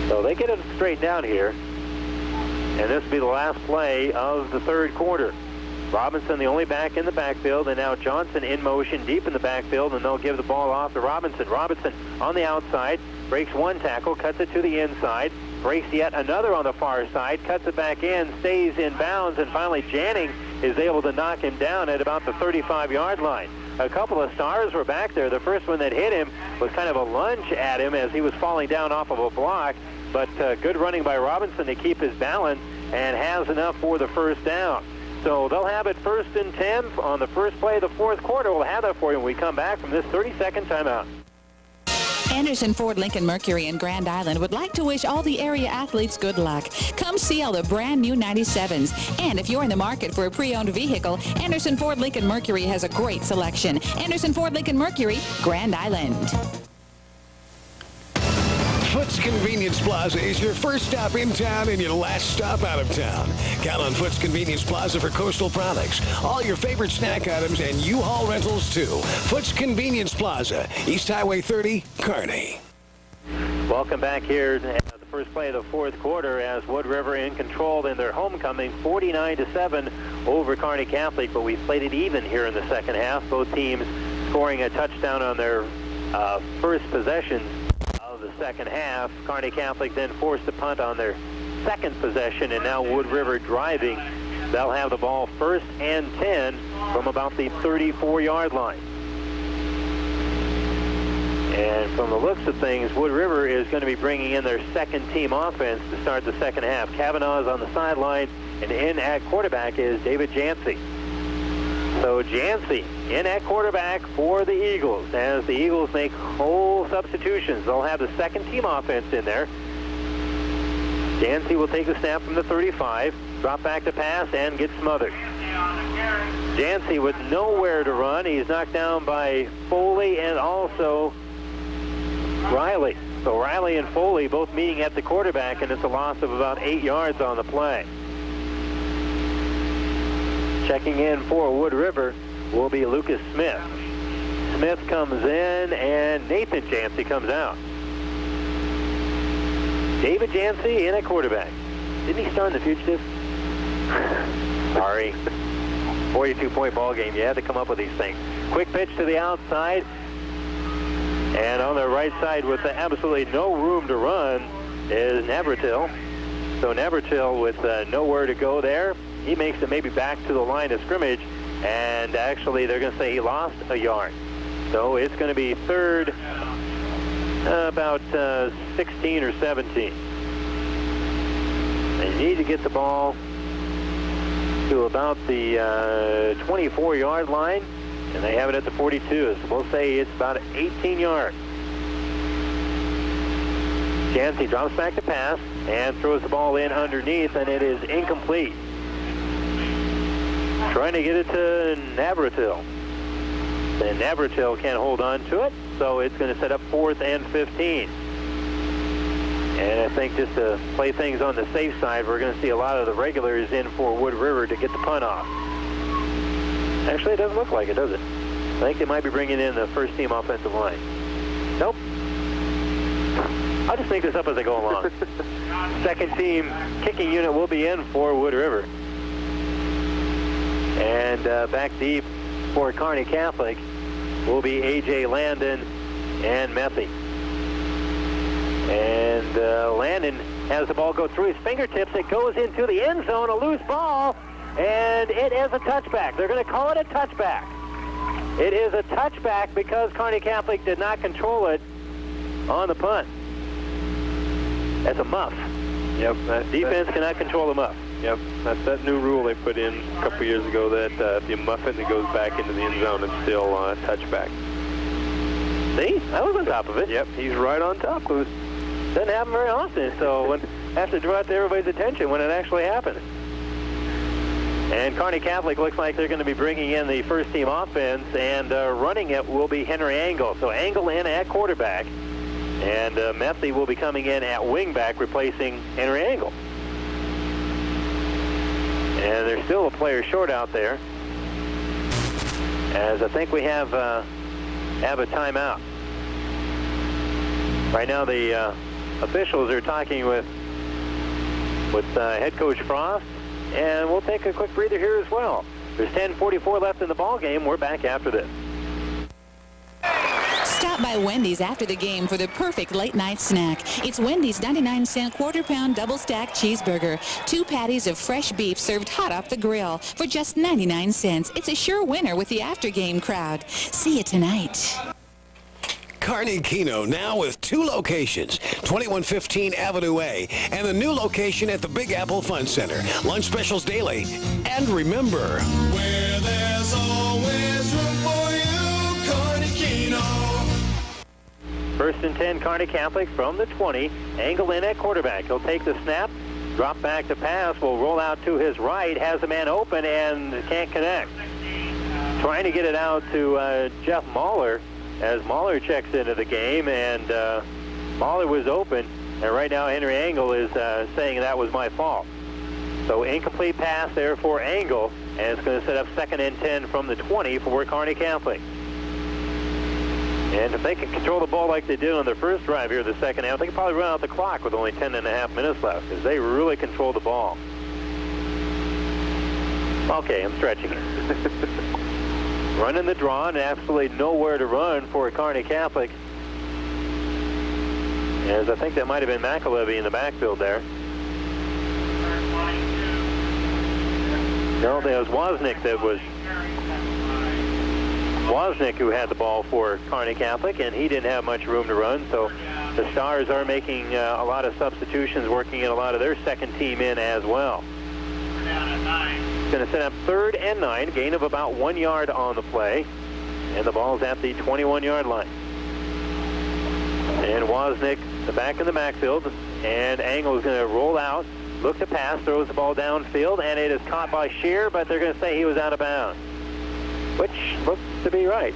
So they get it straightened out here. And this will be the last play of the third quarter. Robinson, the only back in the backfield, and now Johnson in motion deep in the backfield, and they'll give the ball off to Robinson. Robinson on the outside, breaks one tackle, cuts it to the inside, breaks yet another on the far side, cuts it back in, stays in bounds, and finally Janning is able to knock him down at about the 35-yard line. A couple of Stars were back there. The first one that hit him was kind of a lunge at him as he was falling down off of a block, but good running by Robinson to keep his balance and has enough for the first down. So they'll have it 1st and 10 on the first play of the fourth quarter. We'll have that for you when we come back from this 30-second timeout. Anderson Ford Lincoln Mercury in Grand Island would like to wish all the area athletes good luck. Come see all the brand new 97s. And if you're in the market for a pre-owned vehicle, Anderson Ford Lincoln Mercury has a great selection. Anderson Ford Lincoln Mercury, Grand Island. Foots Convenience Plaza is your first stop in town and your last stop out of town. Count on Foots Convenience Plaza for coastal products, all your favorite snack items, and U-Haul rentals too. Foots Convenience Plaza, East Highway 30, Kearney. Welcome back here at the first play of the fourth quarter as Wood River in control in their homecoming, 49-7 over Kearney Catholic, but we played it even here in the second half. Both teams scoring a touchdown on their first possessions of the second half. Kearney Catholic then forced to punt on their second possession, and now Wood River driving. They'll have the ball 1st and 10 from about the 34-yard line. And from the looks of things, Wood River is going to be bringing in their second team offense to start the second half. Kavanaugh is on the sideline, and in at quarterback is David Jancy. So Jancy in at quarterback for the Eagles as the Eagles make whole substitutions. They'll have the second team offense in there. Jancy will take the snap from the 35, drop back to pass, and get smothered. Jancy with nowhere to run. He's knocked down by Foley and also Riley. So Riley and Foley both meeting at the quarterback, and it's a loss of about 8 yards on the play. Checking in for Wood River will be Lucas Smith. Smith comes in, and Nathan Jancy comes out. David Jancy in at quarterback. Didn't he start in the fugitive? Sorry. 42-point ball game. You had to come up with these things. Quick pitch to the outside. And on the right side with absolutely no room to run is Navratil. So Navratil with nowhere to go there. He makes it maybe back to the line of scrimmage, and actually they're going to say he lost a yard. So it's going to be third, about 16 or 17. They need to get the ball to about the 24-yard line, and they have it at the 42. So we'll say it's about 18 yards. Jancy drops back to pass and throws the ball in underneath, and it is incomplete. Trying to get it to Navratil. And Navratil can't hold on to it, so it's going to set up 4th and 15. And I think just to play things on the safe side, we're going to see a lot of the regulars in for Wood River to get the punt off. Actually, it doesn't look like it, does it? I think they might be bringing in the first team offensive line. Nope. I'll just make this up as I go along. Second team kicking unit will be in for Wood River. And back deep for Kearney Catholic will be A.J. Landon and Metheny. And Landon has the ball go through his fingertips. It goes into the end zone, a loose ball, and it is a touchback. They're going to call it a touchback. It is a touchback because Kearney Catholic did not control it on the punt. That's a muff. Yep. Defense cannot control the muff. Yep. That's that new rule they put in a couple years ago that if you muff it and it goes back into the end zone, it's still a touchback. See? I was on top of it. Yep. He's right on top of it. Doesn't happen very often, so I have to draw it to everybody's attention when it actually happens. And Kearney Catholic looks like they're going to be bringing in the first team offense, and running it will be Henry Angle. So Angle in at quarterback, and Metheny will be coming in at wingback, replacing Henry Angle. And there's still a player short out there, as I think we have a timeout. Right now the officials are talking with head coach Frost, and we'll take a quick breather here as well. There's 10:44 left in the ball game. We're back after this. Stop by Wendy's after the game for the perfect late-night snack. It's Wendy's 99-cent quarter-pound double-stacked cheeseburger. 2 patties of fresh beef served hot off the grill for just 99 cents. It's a sure winner with the after-game crowd. See you tonight. Kearney Keno now with 2 locations, 2115 Avenue A, and a new location at the Big Apple Fun Center. Lunch specials daily. And remember, where there's always room for you, Kearney Keno. First and 10, Kearney Catholic from the 20. Angle in at quarterback. He'll take the snap, drop back to pass, will roll out to his right, has a man open and can't connect. Trying to get it out to Jeff Mahler, as Mahler checks into the game, and Mahler was open, and right now Henry Angle is saying that was my fault. So incomplete pass there for Angle, and it's going to set up second and 10 from the 20 for Kearney Catholic. And if they can control the ball like they did on their first drive here in the second half, they can probably run out the clock with only 10.5 minutes left, because they really control the ball. Okay, I'm stretching it. Running the draw, and absolutely nowhere to run for Kearney Catholic, as I think that might have been McAlevey in the backfield there. No, that was Wozniak who had the ball for Kearney Catholic, and he didn't have much room to run, so the Stars are making a lot of substitutions, working in a lot of their second team in as well. Going to set up 3rd and 9, gain of about 1 yard on the play, and the ball's at the 21-yard line. And Wozniak, the back in the backfield, and Angle is going to roll out, look to pass, throws the ball downfield, and it is caught by Shear, but they're going to say he was out of bounds, which looks to be right.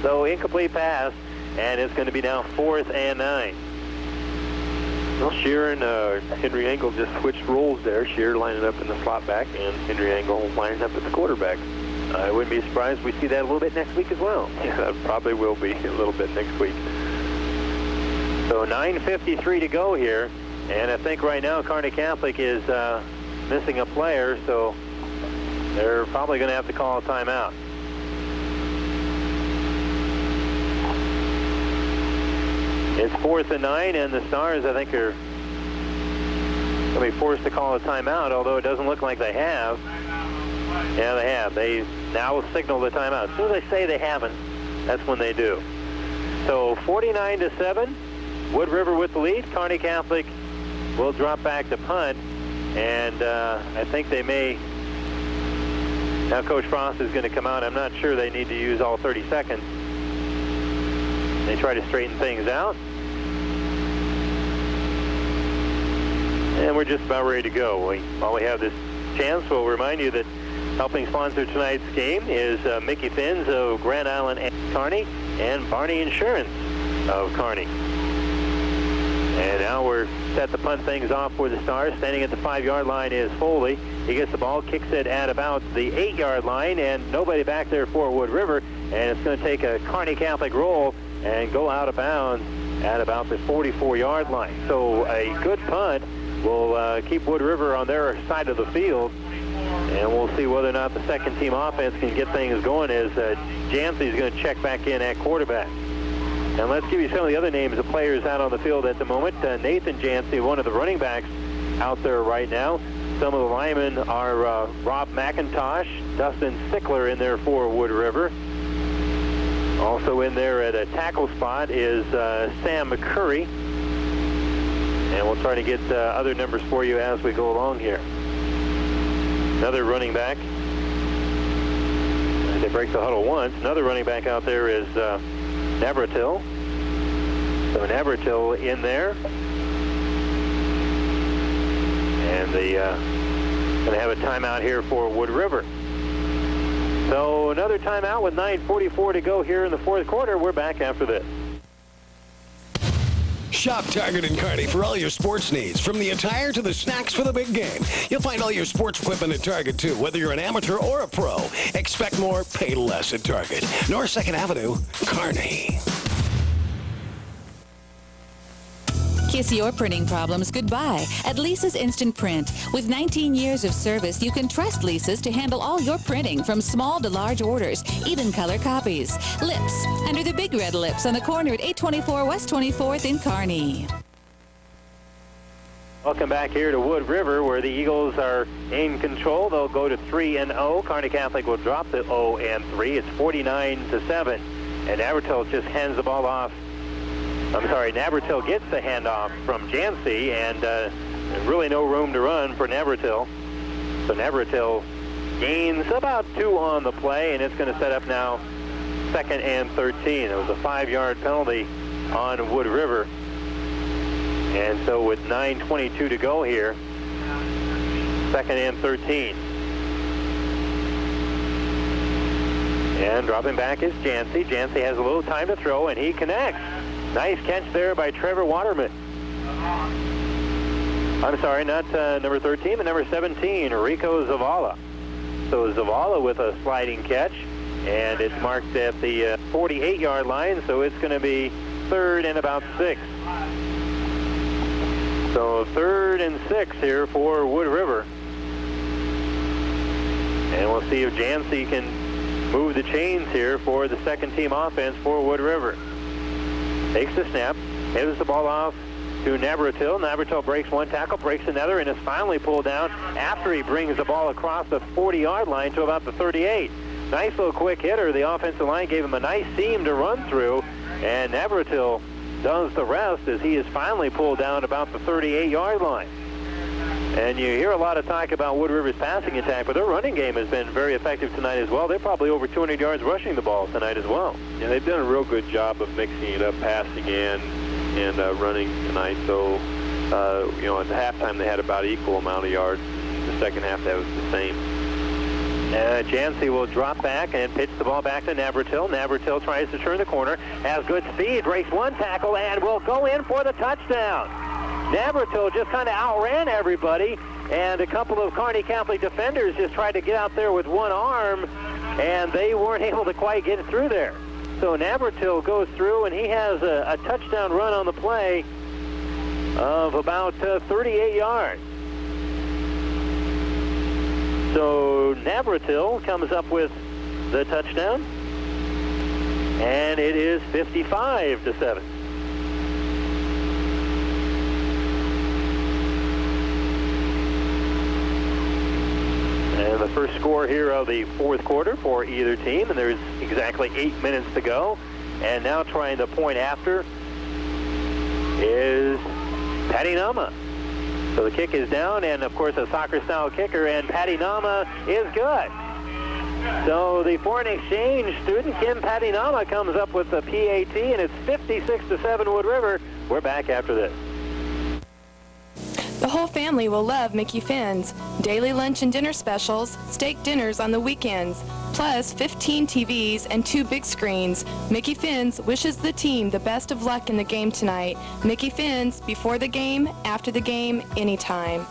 So incomplete pass, and it's going to be now 4th and 9. Well, Shear and Henry Angle just switched roles there. Shear lining up in the slot back, and Henry Angle lining up at the quarterback. I wouldn't be surprised if we see that a little bit next week as well. Yeah, that probably will be a little bit next week. So 9:53 to go here, and I think right now Kearney Catholic is missing a player, so they're probably going to have to call a timeout. It's 4th and 9, and the Stars, I think, are going to be forced to call a timeout, although it doesn't look like they have. Yeah, they have. They now will signal the timeout. As soon as they say they haven't, that's when they do. So 49-7, Wood River with the lead. Kearney Catholic will drop back to punt, and I think they may. Now Coach Frost is going to come out. I'm not sure they need to use all 30 seconds. They try to straighten things out. And we're just about ready to go. While we have this chance, we'll remind you that helping sponsor tonight's game is Mickey Finns of Grand Island and Kearney, and Barney Insurance of Kearney. And now we're set to punt things off for the Stars. Standing at the 5-yard line is Foley. He gets the ball, kicks it at about the 8-yard line, and nobody back there for Wood River. And it's going to take a Kearney Catholic roll and go out of bounds at about the 44-yard line. So a good punt will keep Wood River on their side of the field, and we'll see whether or not the second-team offense can get things going as Jancy's going to check back in at quarterback. And let's give you some of the other names of players out on the field at the moment. Nathan Jancy, one of the running backs out there right now. Some of the linemen are Rob McIntosh, Dustin Stickler in there for Wood River. Also in there at a tackle spot is Sam McCurry. And we'll try to get other numbers for you as we go along here. Another running back. They break the huddle once. Another running back out there is Navratil. So Navratil in there. And they going to have a timeout here for Wood River. So another timeout with 9:44 to go here in the fourth quarter. We're back after this. Shop Target and Kearney for all your sports needs, from the attire to the snacks for the big game. You'll find all your sports equipment at Target, too, whether you're an amateur or a pro. Expect more, pay less at Target. North 2nd Avenue, Kearney. Kiss your printing problems goodbye at Lisa's Instant Print. With 19 years of service, you can trust Lisa's to handle all your printing from small to large orders, even color copies. Lips, under the big red lips on the corner at 824 West 24th in Kearney. Welcome back here to Wood River, where the Eagles are in control. They'll go to 3-0. Kearney Catholic will drop to 0-3. It's 49-7. And Navratil just hands the ball off. Navratil gets the handoff from Jancy, and really no room to run for Navratil. So Navratil gains about 2 on the play, and it's going to set up now 2nd and 13. It was a 5-yard penalty on Wood River. And so with 9:22 to go here, 2nd and 13. And dropping back is Jancy. Jancy has a little time to throw, and he connects. Nice catch there by Trevor Waterman. I'm sorry, not number 13, but number 17, Rico Zavala. So Zavala with a sliding catch, and it's marked at the 48-yard line, so it's going to be 3rd and about 6. So 3rd and 6 here for Wood River. And we'll see if Jancy can move the chains here for the second-team offense for Wood River. Takes the snap, hands the ball off to Navratil. Navratil breaks one tackle, breaks another, and is finally pulled down after he brings the ball across the 40-yard line to about the 38. Nice little quick hitter. The offensive line gave him a nice seam to run through, and Navratil does the rest as he is finally pulled down about the 38-yard line. And you hear a lot of talk about Wood River's passing attack, but their running game has been very effective tonight as well. They're probably over 200 yards rushing the ball tonight as well. Yeah, they've done a real good job of mixing it up, passing and running tonight. So, at the halftime they had about equal amount of yards. The second half that was the same. Jancy will drop back and pitch the ball back to Navratil. Navratil tries to turn the corner, has good speed, breaks one tackle, and will go in for the touchdown. Navratil just kind of outran everybody, and a couple of Kearney Catholic defenders just tried to get out there with one arm, and they weren't able to quite get it through there. So Navratil goes through, and he has a touchdown run on the play of about 38 yards. So Navratil comes up with the touchdown, and it is 55-7. And the first score here of the fourth quarter for either team, and there's exactly 8 minutes to go. And now trying the point after is Patty Nama. So the kick is down, and of course a soccer-style kicker, and Patty Nama is good. So the foreign exchange student, Kim Patty Nama, comes up with the PAT, and it's 56-7 Wood River. We're back after this. The whole family will love Mickey Finn's. Daily lunch and dinner specials, steak dinners on the weekends, plus 15 TVs and 2 big screens. Mickey Finn's wishes the team the best of luck in the game tonight. Mickey Finn's, before the game, after the game, anytime.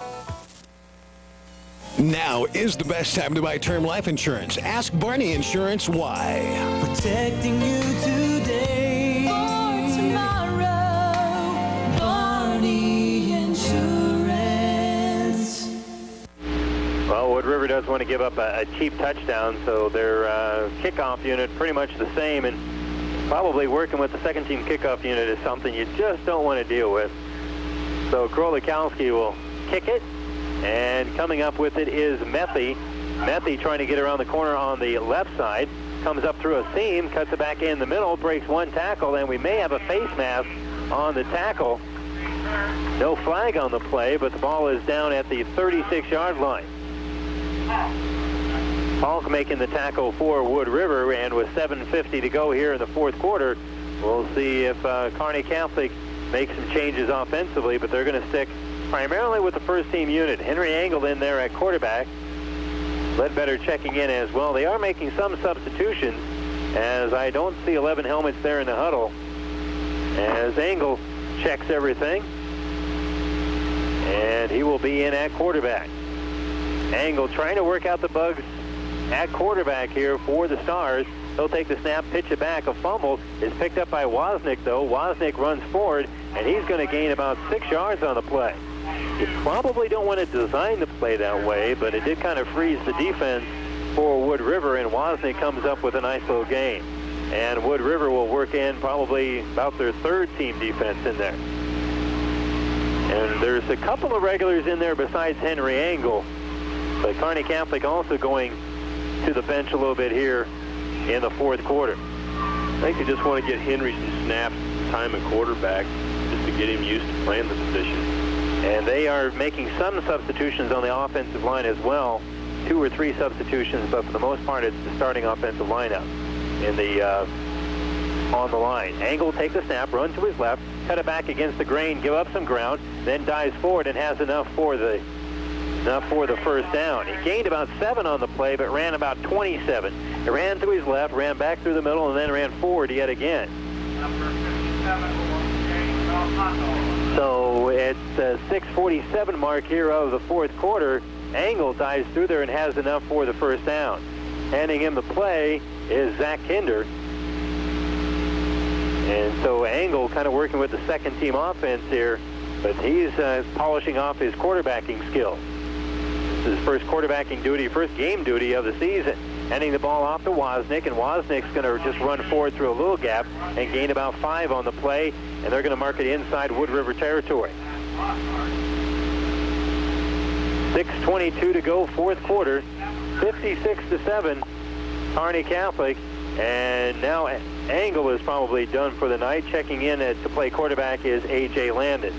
Now is the best time to buy term life insurance. Ask Barney Insurance why. Protecting you today for tomorrow. Wood River doesn't want to give up a cheap touchdown, so their kickoff unit pretty much the same, and probably working with the second-team kickoff unit is something you just don't want to deal with. So Krolikowski will kick it, and coming up with it is Methy. Methy trying to get around the corner on the left side, comes up through a seam, cuts it back in the middle, breaks one tackle, and we may have a face mask on the tackle. No flag on the play, but the ball is down at the 36-yard line. Falk making the tackle for Wood River, and with 7:50 to go here in the fourth quarter, we'll see if Kearney Catholic makes some changes offensively, but they're going to stick primarily with the first-team unit. Henry Engel in there at quarterback. Ledbetter checking in as well. They are making some substitutions, as I don't see 11 helmets there in the huddle, as Engel checks everything, and he will be in at quarterback. Engel trying to work out the bugs at quarterback here for the Stars. He'll take the snap, pitch it back. A fumble is picked up by Wozniak, though. Wozniak runs forward, and he's going to gain about 6 yards on the play. You probably don't want to design the play that way, but it did kind of freeze the defense for Wood River, and Wozniak comes up with a nice little gain. And Wood River will work in probably about their third-team defense in there. And there's a couple of regulars in there besides Henry Engel, but Kearney Catholic also going to the bench a little bit here in the fourth quarter. I think they just want to get Henry some snaps, time at quarterback, just to get him used to playing the position. And they are making some substitutions on the offensive line as well. 2 or 3 substitutions, but for the most part, it's the starting offensive lineup in the on the line. Engel takes the snap, run to his left, cut it back against the grain, give up some ground, then dives forward and has enough for the first down. He gained about 7 on the play, but ran about 27. He ran to his left, ran back through the middle, and then ran forward yet again. So it's the 6:47 mark here of the fourth quarter. Engel dives through there and has enough for the first down. Handing him the play is Zach Kinder. And so Engel kind of working with the second-team offense here, but he's polishing off his quarterbacking skills. This is his first quarterbacking duty, first game duty of the season. Handing the ball off to Wozniak, and Wozniak's going to just run forward through a little gap and gain about 5 on the play, and they're going to mark it inside Wood River territory. 6:22 to go, fourth quarter, 56-7, Kearney Catholic, and now Engel is probably done for the night. Checking in to play quarterback is A.J. Landon.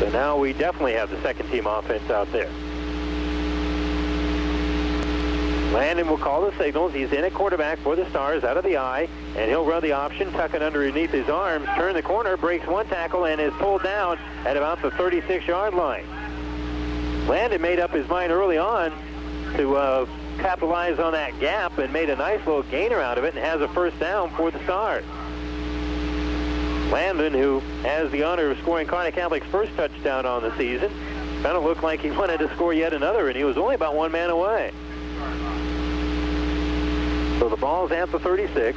So now we definitely have the second-team offense out there. Landon will call the signals. He's in at quarterback for the Stars out of the eye, and he'll run the option, tuck it underneath his arms, turn the corner, breaks one tackle, and is pulled down at about the 36-yard line. Landon made up his mind early on to capitalize on that gap and made a nice little gainer out of it and has a first down for the Stars. Landon, who has the honor of scoring Kearney Catholic's first touchdown on the season, kind of looked like he wanted to score yet another, and he was only about 1 man away. So the ball's at the 36.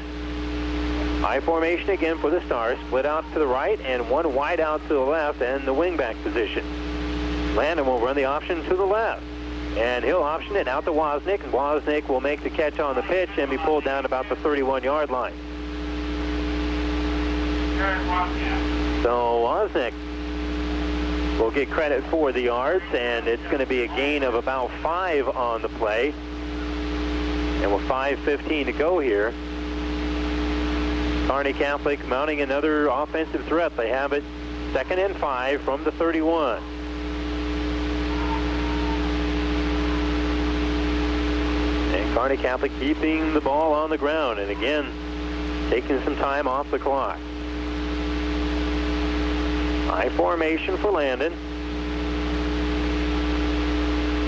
High formation again for the Stars. Split out to the right and one wide out to the left and the wingback position. Landon will run the option to the left. And he'll option it out to Wozniak, and Wozniak will make the catch on the pitch and be pulled down about the 31-yard line. So Wozniak will get credit for the yards, and it's going to be a gain of about 5 on the play. And with 5:15 to go here, Kearney Catholic mounting another offensive threat. They have it 2nd and 5 from the 31. And Kearney Catholic keeping the ball on the ground, and again, taking some time off the clock. High formation for Landon.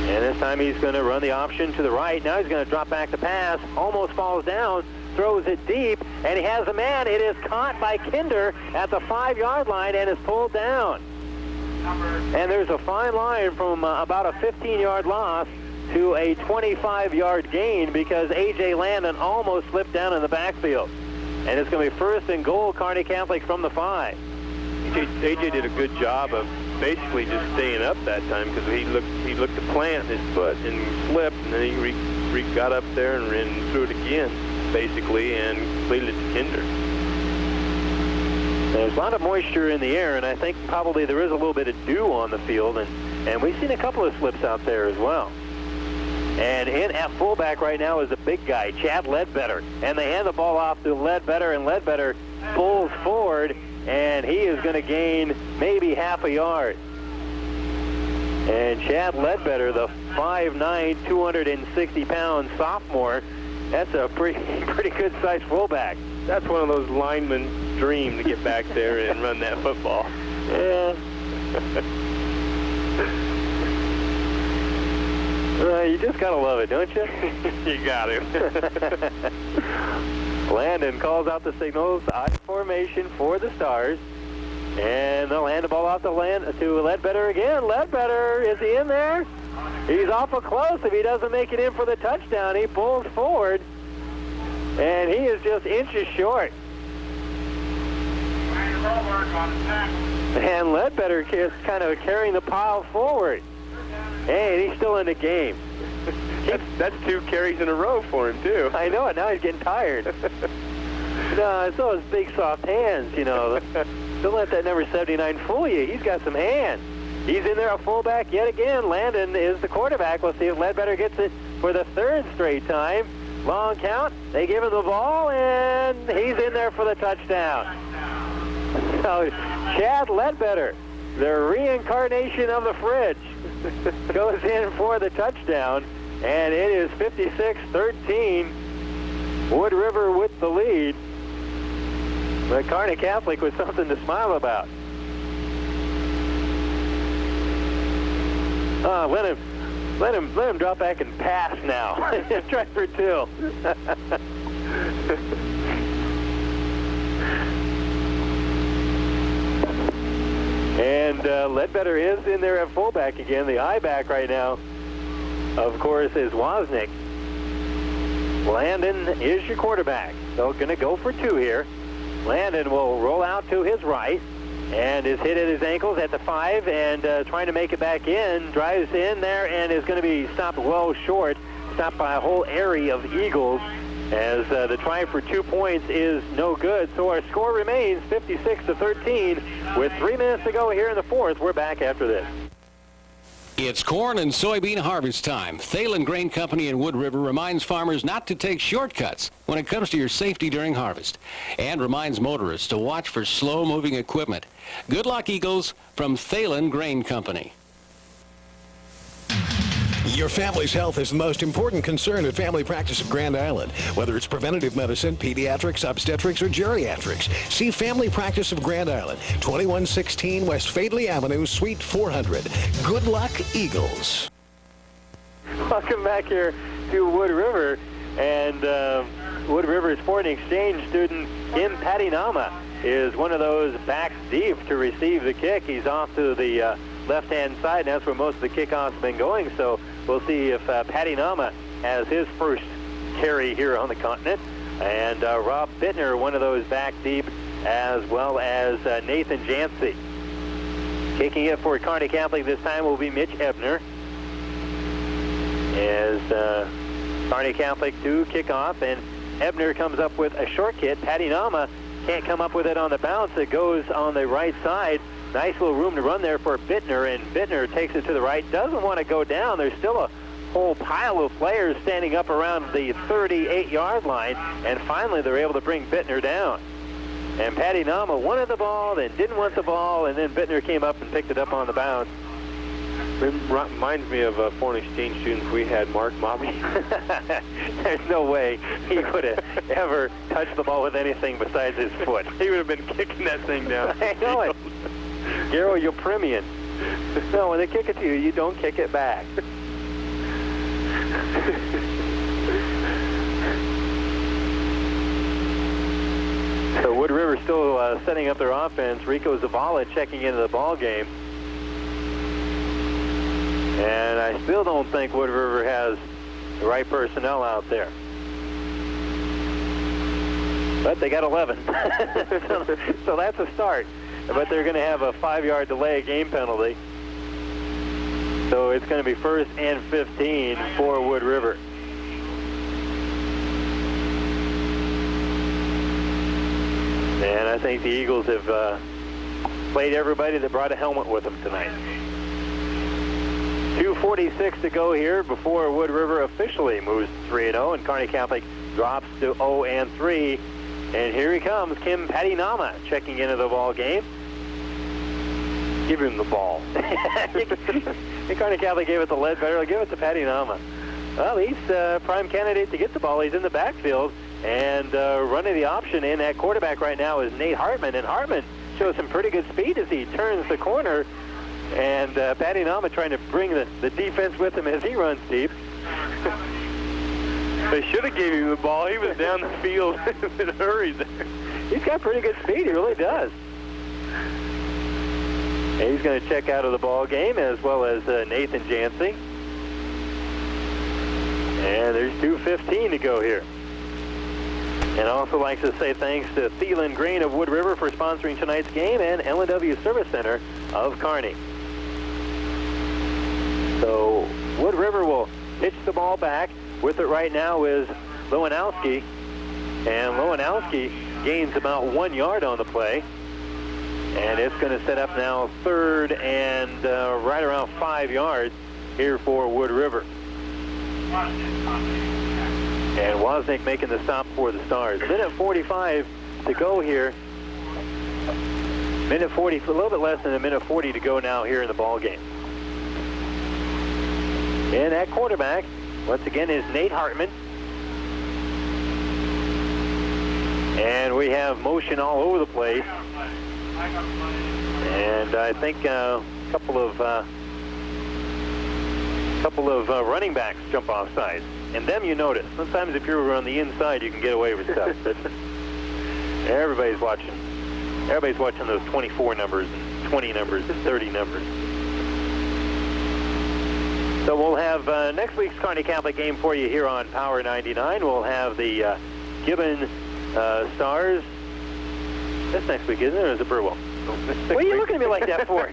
And this time he's going to run the option to the right. Now he's going to drop back the pass. Almost falls down. Throws it deep. And he has a man. It is caught by Kinder at the 5-yard line and is pulled down. And there's a fine line from about a 15-yard loss to a 25-yard gain because A.J. Landon almost slipped down in the backfield. And it's going to be 1st and goal, Kearney Catholic from the 5. A.J. did a good job of basically just staying up that time because he looked to plant his foot and slipped, and then he got up there and threw it again, basically, and completed it to Kinder. There's a lot of moisture in the air, and I think probably there is a little bit of dew on the field, and we've seen a couple of slips out there as well. And in at fullback right now is a big guy, Chad Ledbetter. And they hand the ball off to Ledbetter, and Ledbetter pulls forward, and he is going to gain maybe half a yard. And Chad Ledbetter, the 5'9", 260-pound sophomore, that's a pretty good-sized fullback. That's one of those linemen's dream to get back there and run that football. Yeah. You just gotta love it, don't you? You got to. Landon calls out the signals, I formation for the Stars, and they'll hand the ball off to Ledbetter again. Ledbetter, is he in there? He's awful close. If he doesn't make it in for the touchdown, he pulls forward, and he is just inches short. And Ledbetter is kind of carrying the pile forward. And he's still in the game. That's 2 carries in a row for him, too. I know it. Now he's getting tired. No, it's those big, soft hands, you know. Don't let that number 79 fool you. He's got some hands. He's in there, a fullback yet again. Landon is the quarterback. We'll see if Ledbetter gets it for the 3rd straight time. Long count. They give him the ball, and he's in there for the touchdown. So Chad Ledbetter, the reincarnation of the fridge, goes in for the touchdown, and it is 56-13. Wood River with the lead. But Kearney Catholic with something to smile about. Let him drop back and pass now. Try for 2. And Ledbetter is in there at fullback again. The I-back right now, of course, is Wozniak. Landon is your quarterback. So going to go for 2 here. Landon will roll out to his right and is hit at his ankles at the 5 and trying to make it back in. Drives in there and is going to be stopped well short. Stopped by a whole area of Eagles as the try for 2 points is no good. So our score remains 56-13 with 3 minutes to go here in the 4th. We're back after this. It's corn and soybean harvest time. Thalen Grain Company in Wood River reminds farmers not to take shortcuts when it comes to your safety during harvest, and reminds motorists to watch for slow-moving equipment. Good luck, Eagles, from Thalen Grain Company. Your family's health is the most important concern at Family Practice of Grand Island. Whether it's preventative medicine, pediatrics, obstetrics, or geriatrics, see Family Practice of Grand Island, 2116 West Fadley Avenue, Suite 400. Good luck, Eagles. Welcome back here to Wood River. And Wood River's foreign exchange student, Kim Patinama, is one of those backs deep to receive the kick. He's off to the left-hand side, and that's where most of the kickoffs have been going. So we'll see if Patinama has his first carry here on the continent. And Rob Bittner, one of those back deep, as well as Nathan Jancy. Kicking it for Kearney Catholic this time will be Mitch Ebner. As Kearney Catholic do kick off, and Ebner comes up with a short kick. Patinama can't come up with it on the bounce. It goes on the right side. Nice little room to run there for Bittner, and Bittner takes it to the right. Doesn't want to go down. There's still a whole pile of players standing up around the 38-yard line, and finally they're able to bring Bittner down. And Patinama wanted the ball, then didn't want the ball, and then Bittner came up and picked it up on the bounce. It reminds me of a foreign exchange student we had, Mark Mobby. There's no way he would have ever touched the ball with anything besides his foot. He would have been kicking that thing down. I know it. Garo, you're premium. No, when they kick it to you, you don't kick it back. So Wood River still setting up their offense. Rico Zavala checking into the ball game. And I still don't think Wood River has the right personnel out there. But they got 11. So that's a start. but they're going to have a 5-yard delay game penalty. So it's going to be 1st and 15 for Wood River. And I think the Eagles have played everybody that brought a helmet with them tonight. 2:46 to go here before Wood River officially moves to 3-0, and Kearney Catholic drops to 0-3. And here he comes, Kim Patinama, checking into the ball game. Give him the ball. Kearney Catholic gave it to Ledbetter. Give it to Patinama. Well, he's prime candidate to get the ball. He's in the backfield, and running the option in at quarterback right now is Nate Hartman, and Hartman shows some pretty good speed as he turns the corner. And Patinama trying to bring the defense with him as he runs deep. They should have gave him the ball. He was down the field in a hurry there. He's got pretty good speed. He really does. And he's going to check out of the ball game, as well as Nathan Jancy. And there's 2:15 to go here. And I also like to say thanks to Thielen Grain of Wood River for sponsoring tonight's game, and L&W Service Center of Kearney. So Wood River will pitch the ball back. With it right now is Lowanowski, and Lowanowski gains about 1 yard on the play. And it's going to set up now 3rd and right around 5 yards here for Wood River. And Wozniak making the stop for the Stars. Minute 45 to go here. Minute 40, a little bit less than a minute 40 to go now here in the ball game. And at quarterback, once again, is Nate Hartman. And we have motion all over the place. And I think a couple of running backs jump off sides. And them you notice. Sometimes if you're on the inside, you can get away with stuff. But everybody's watching. Everybody's watching those 24 numbers and 20 numbers and 30 numbers. So we'll have next week's Kearney Catholic game for you here on Power 99. We'll have the Gibbon Stars. That's next week, isn't it, or is it Burwell? What are you looking at me like that for?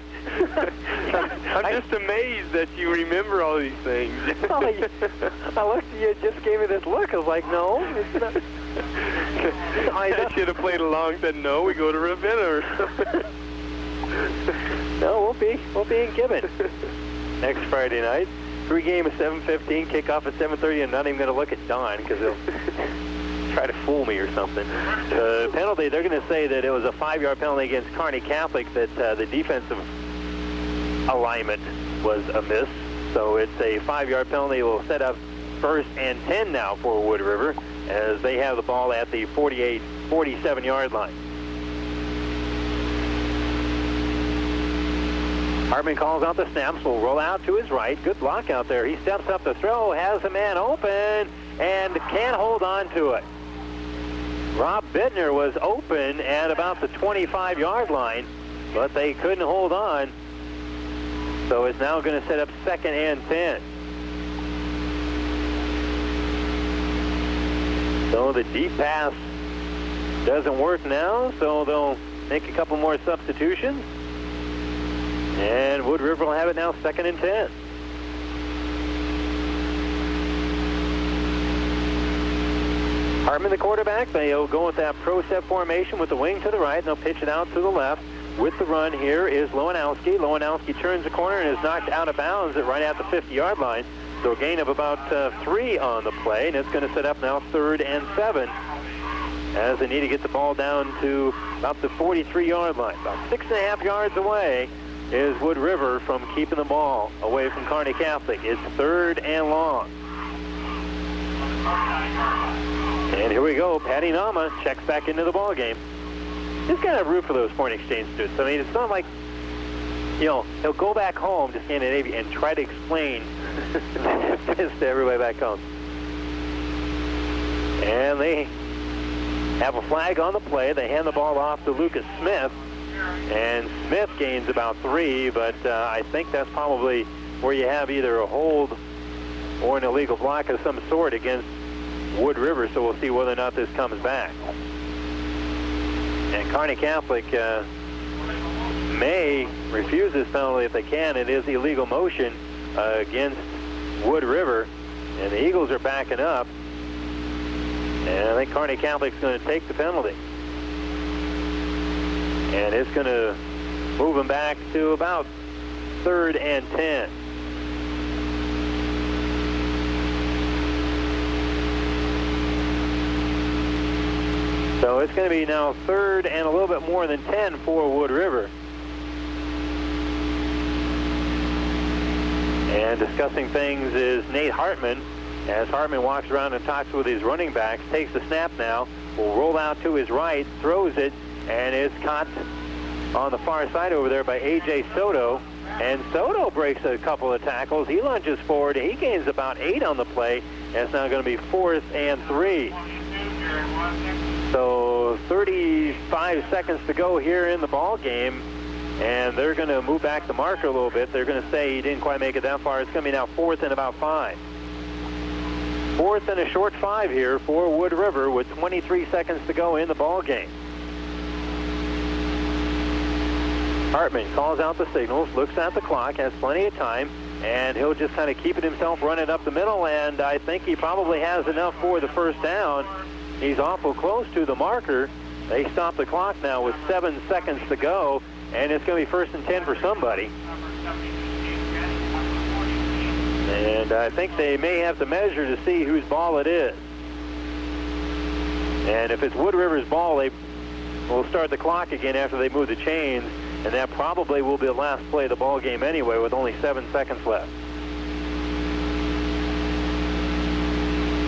I'm just amazed that you remember all these things. I looked, you just gave me this look. I was like, no, it's not. I should have played along. Said no, we go to Ravenna or something. No, we'll be in Gibbon next Friday night. Pre-game at 7:15, kickoff at 7:30. I'm not even going to look at Don because they'll try to fool me or something. The penalty, they're going to say that it was a 5-yard penalty against Kearney Catholic, that the defensive alignment was amiss. So it's a 5-yard penalty. Will set up 1st and 10 now for Wood River as they have the ball at the 47-yard line. Hartman calls out the snaps, will roll out to his right. Good block out there. He steps up to throw, has a man open, and can't hold on to it. Rob Bittner was open at about the 25-yard line, but they couldn't hold on. So it's now going to set up 2nd and 10. So the deep pass doesn't work now, so they'll make a couple more substitutions. And Wood River will have it now 2nd and 10. Hartman, the quarterback, they'll go with that pro set formation with the wing to the right, and they'll pitch it out to the left. With the run here is Lowanowski. Lowanowski turns the corner and is knocked out of bounds right at the 50-yard line. So a gain of about 3 on the play, and it's going to set up now 3rd and 7 as they need to get the ball down to about the 43-yard line. About 6.5 yards away is Wood River from keeping the ball away from Kearney Catholic. It's 3rd and long. And here we go. Patinama checks back into the ball game. Just got to root for those foreign exchange students. I mean, it's not like, you know, he'll go back home to Scandinavia and try to explain this to everybody back home. And they have a flag on the play. They hand the ball off to Lucas Smith. And Smith gains about 3, but I think that's probably where you have either a hold or an illegal block of some sort against Wood River, so we'll see whether or not this comes back. And Kearney Catholic may refuse this penalty if they can. It is illegal motion against Wood River, and the Eagles are backing up. And I think Kearney Catholic's going to take the penalty. And it's going to move them back to about 3rd and 10. So it's going to be now 3rd and a little bit more than 10 for Wood River. And discussing things is Nate Hartman. As Hartman walks around and talks with his running backs, takes the snap now, will roll out to his right, throws it, and it's caught on the far side over there by A.J. Soto. And Soto breaks a couple of tackles. He lunges forward. He gains about 8 on the play. And it's now going to be 4th and 3. So 35 seconds to go here in the ball game. And they're going to move back the marker a little bit. They're going to say he didn't quite make it that far. It's going to be now 4th and about 5. 4th and a short 5 here for Wood River with 23 seconds to go in the ball game. Hartman calls out the signals, looks at the clock, has plenty of time, and he'll just kind of keep it himself running up the middle, and I think he probably has enough for the first down. He's awful close to the marker. They stop the clock now with 7 seconds to go, and it's going to be 1st and 10 for somebody. And I think they may have to measure to see whose ball it is. And if it's Wood River's ball, they will start the clock again after they move the chains, and that probably will be the last play of the ball game anyway with only 7 seconds left.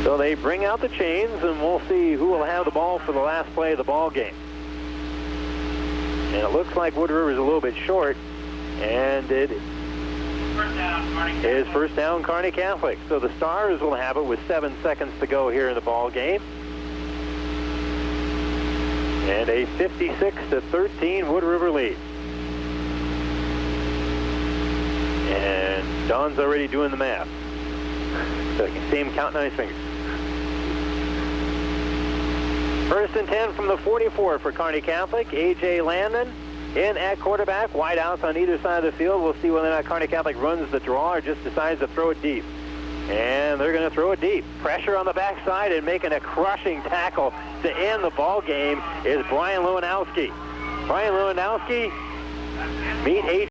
So they bring out the chains, and we'll see who will have the ball for the last play of the ball game. And it looks like Wood River is a little bit short, and it is first down Kearney Catholic. So the Stars will have it with 7 seconds to go here in the ball game. And a 56-13 Wood River lead. And Don's already doing the math. So you can see him counting on his fingers. 1st and 10 from the 44 for Kearney Catholic. A.J. Landon in at quarterback. Wide outs on either side of the field. We'll see whether or not Kearney Catholic runs the draw or just decides to throw it deep. And they're going to throw it deep. Pressure on the backside and making a crushing tackle to end the ball game is Brian Lewandowski. Brian Lewandowski, meet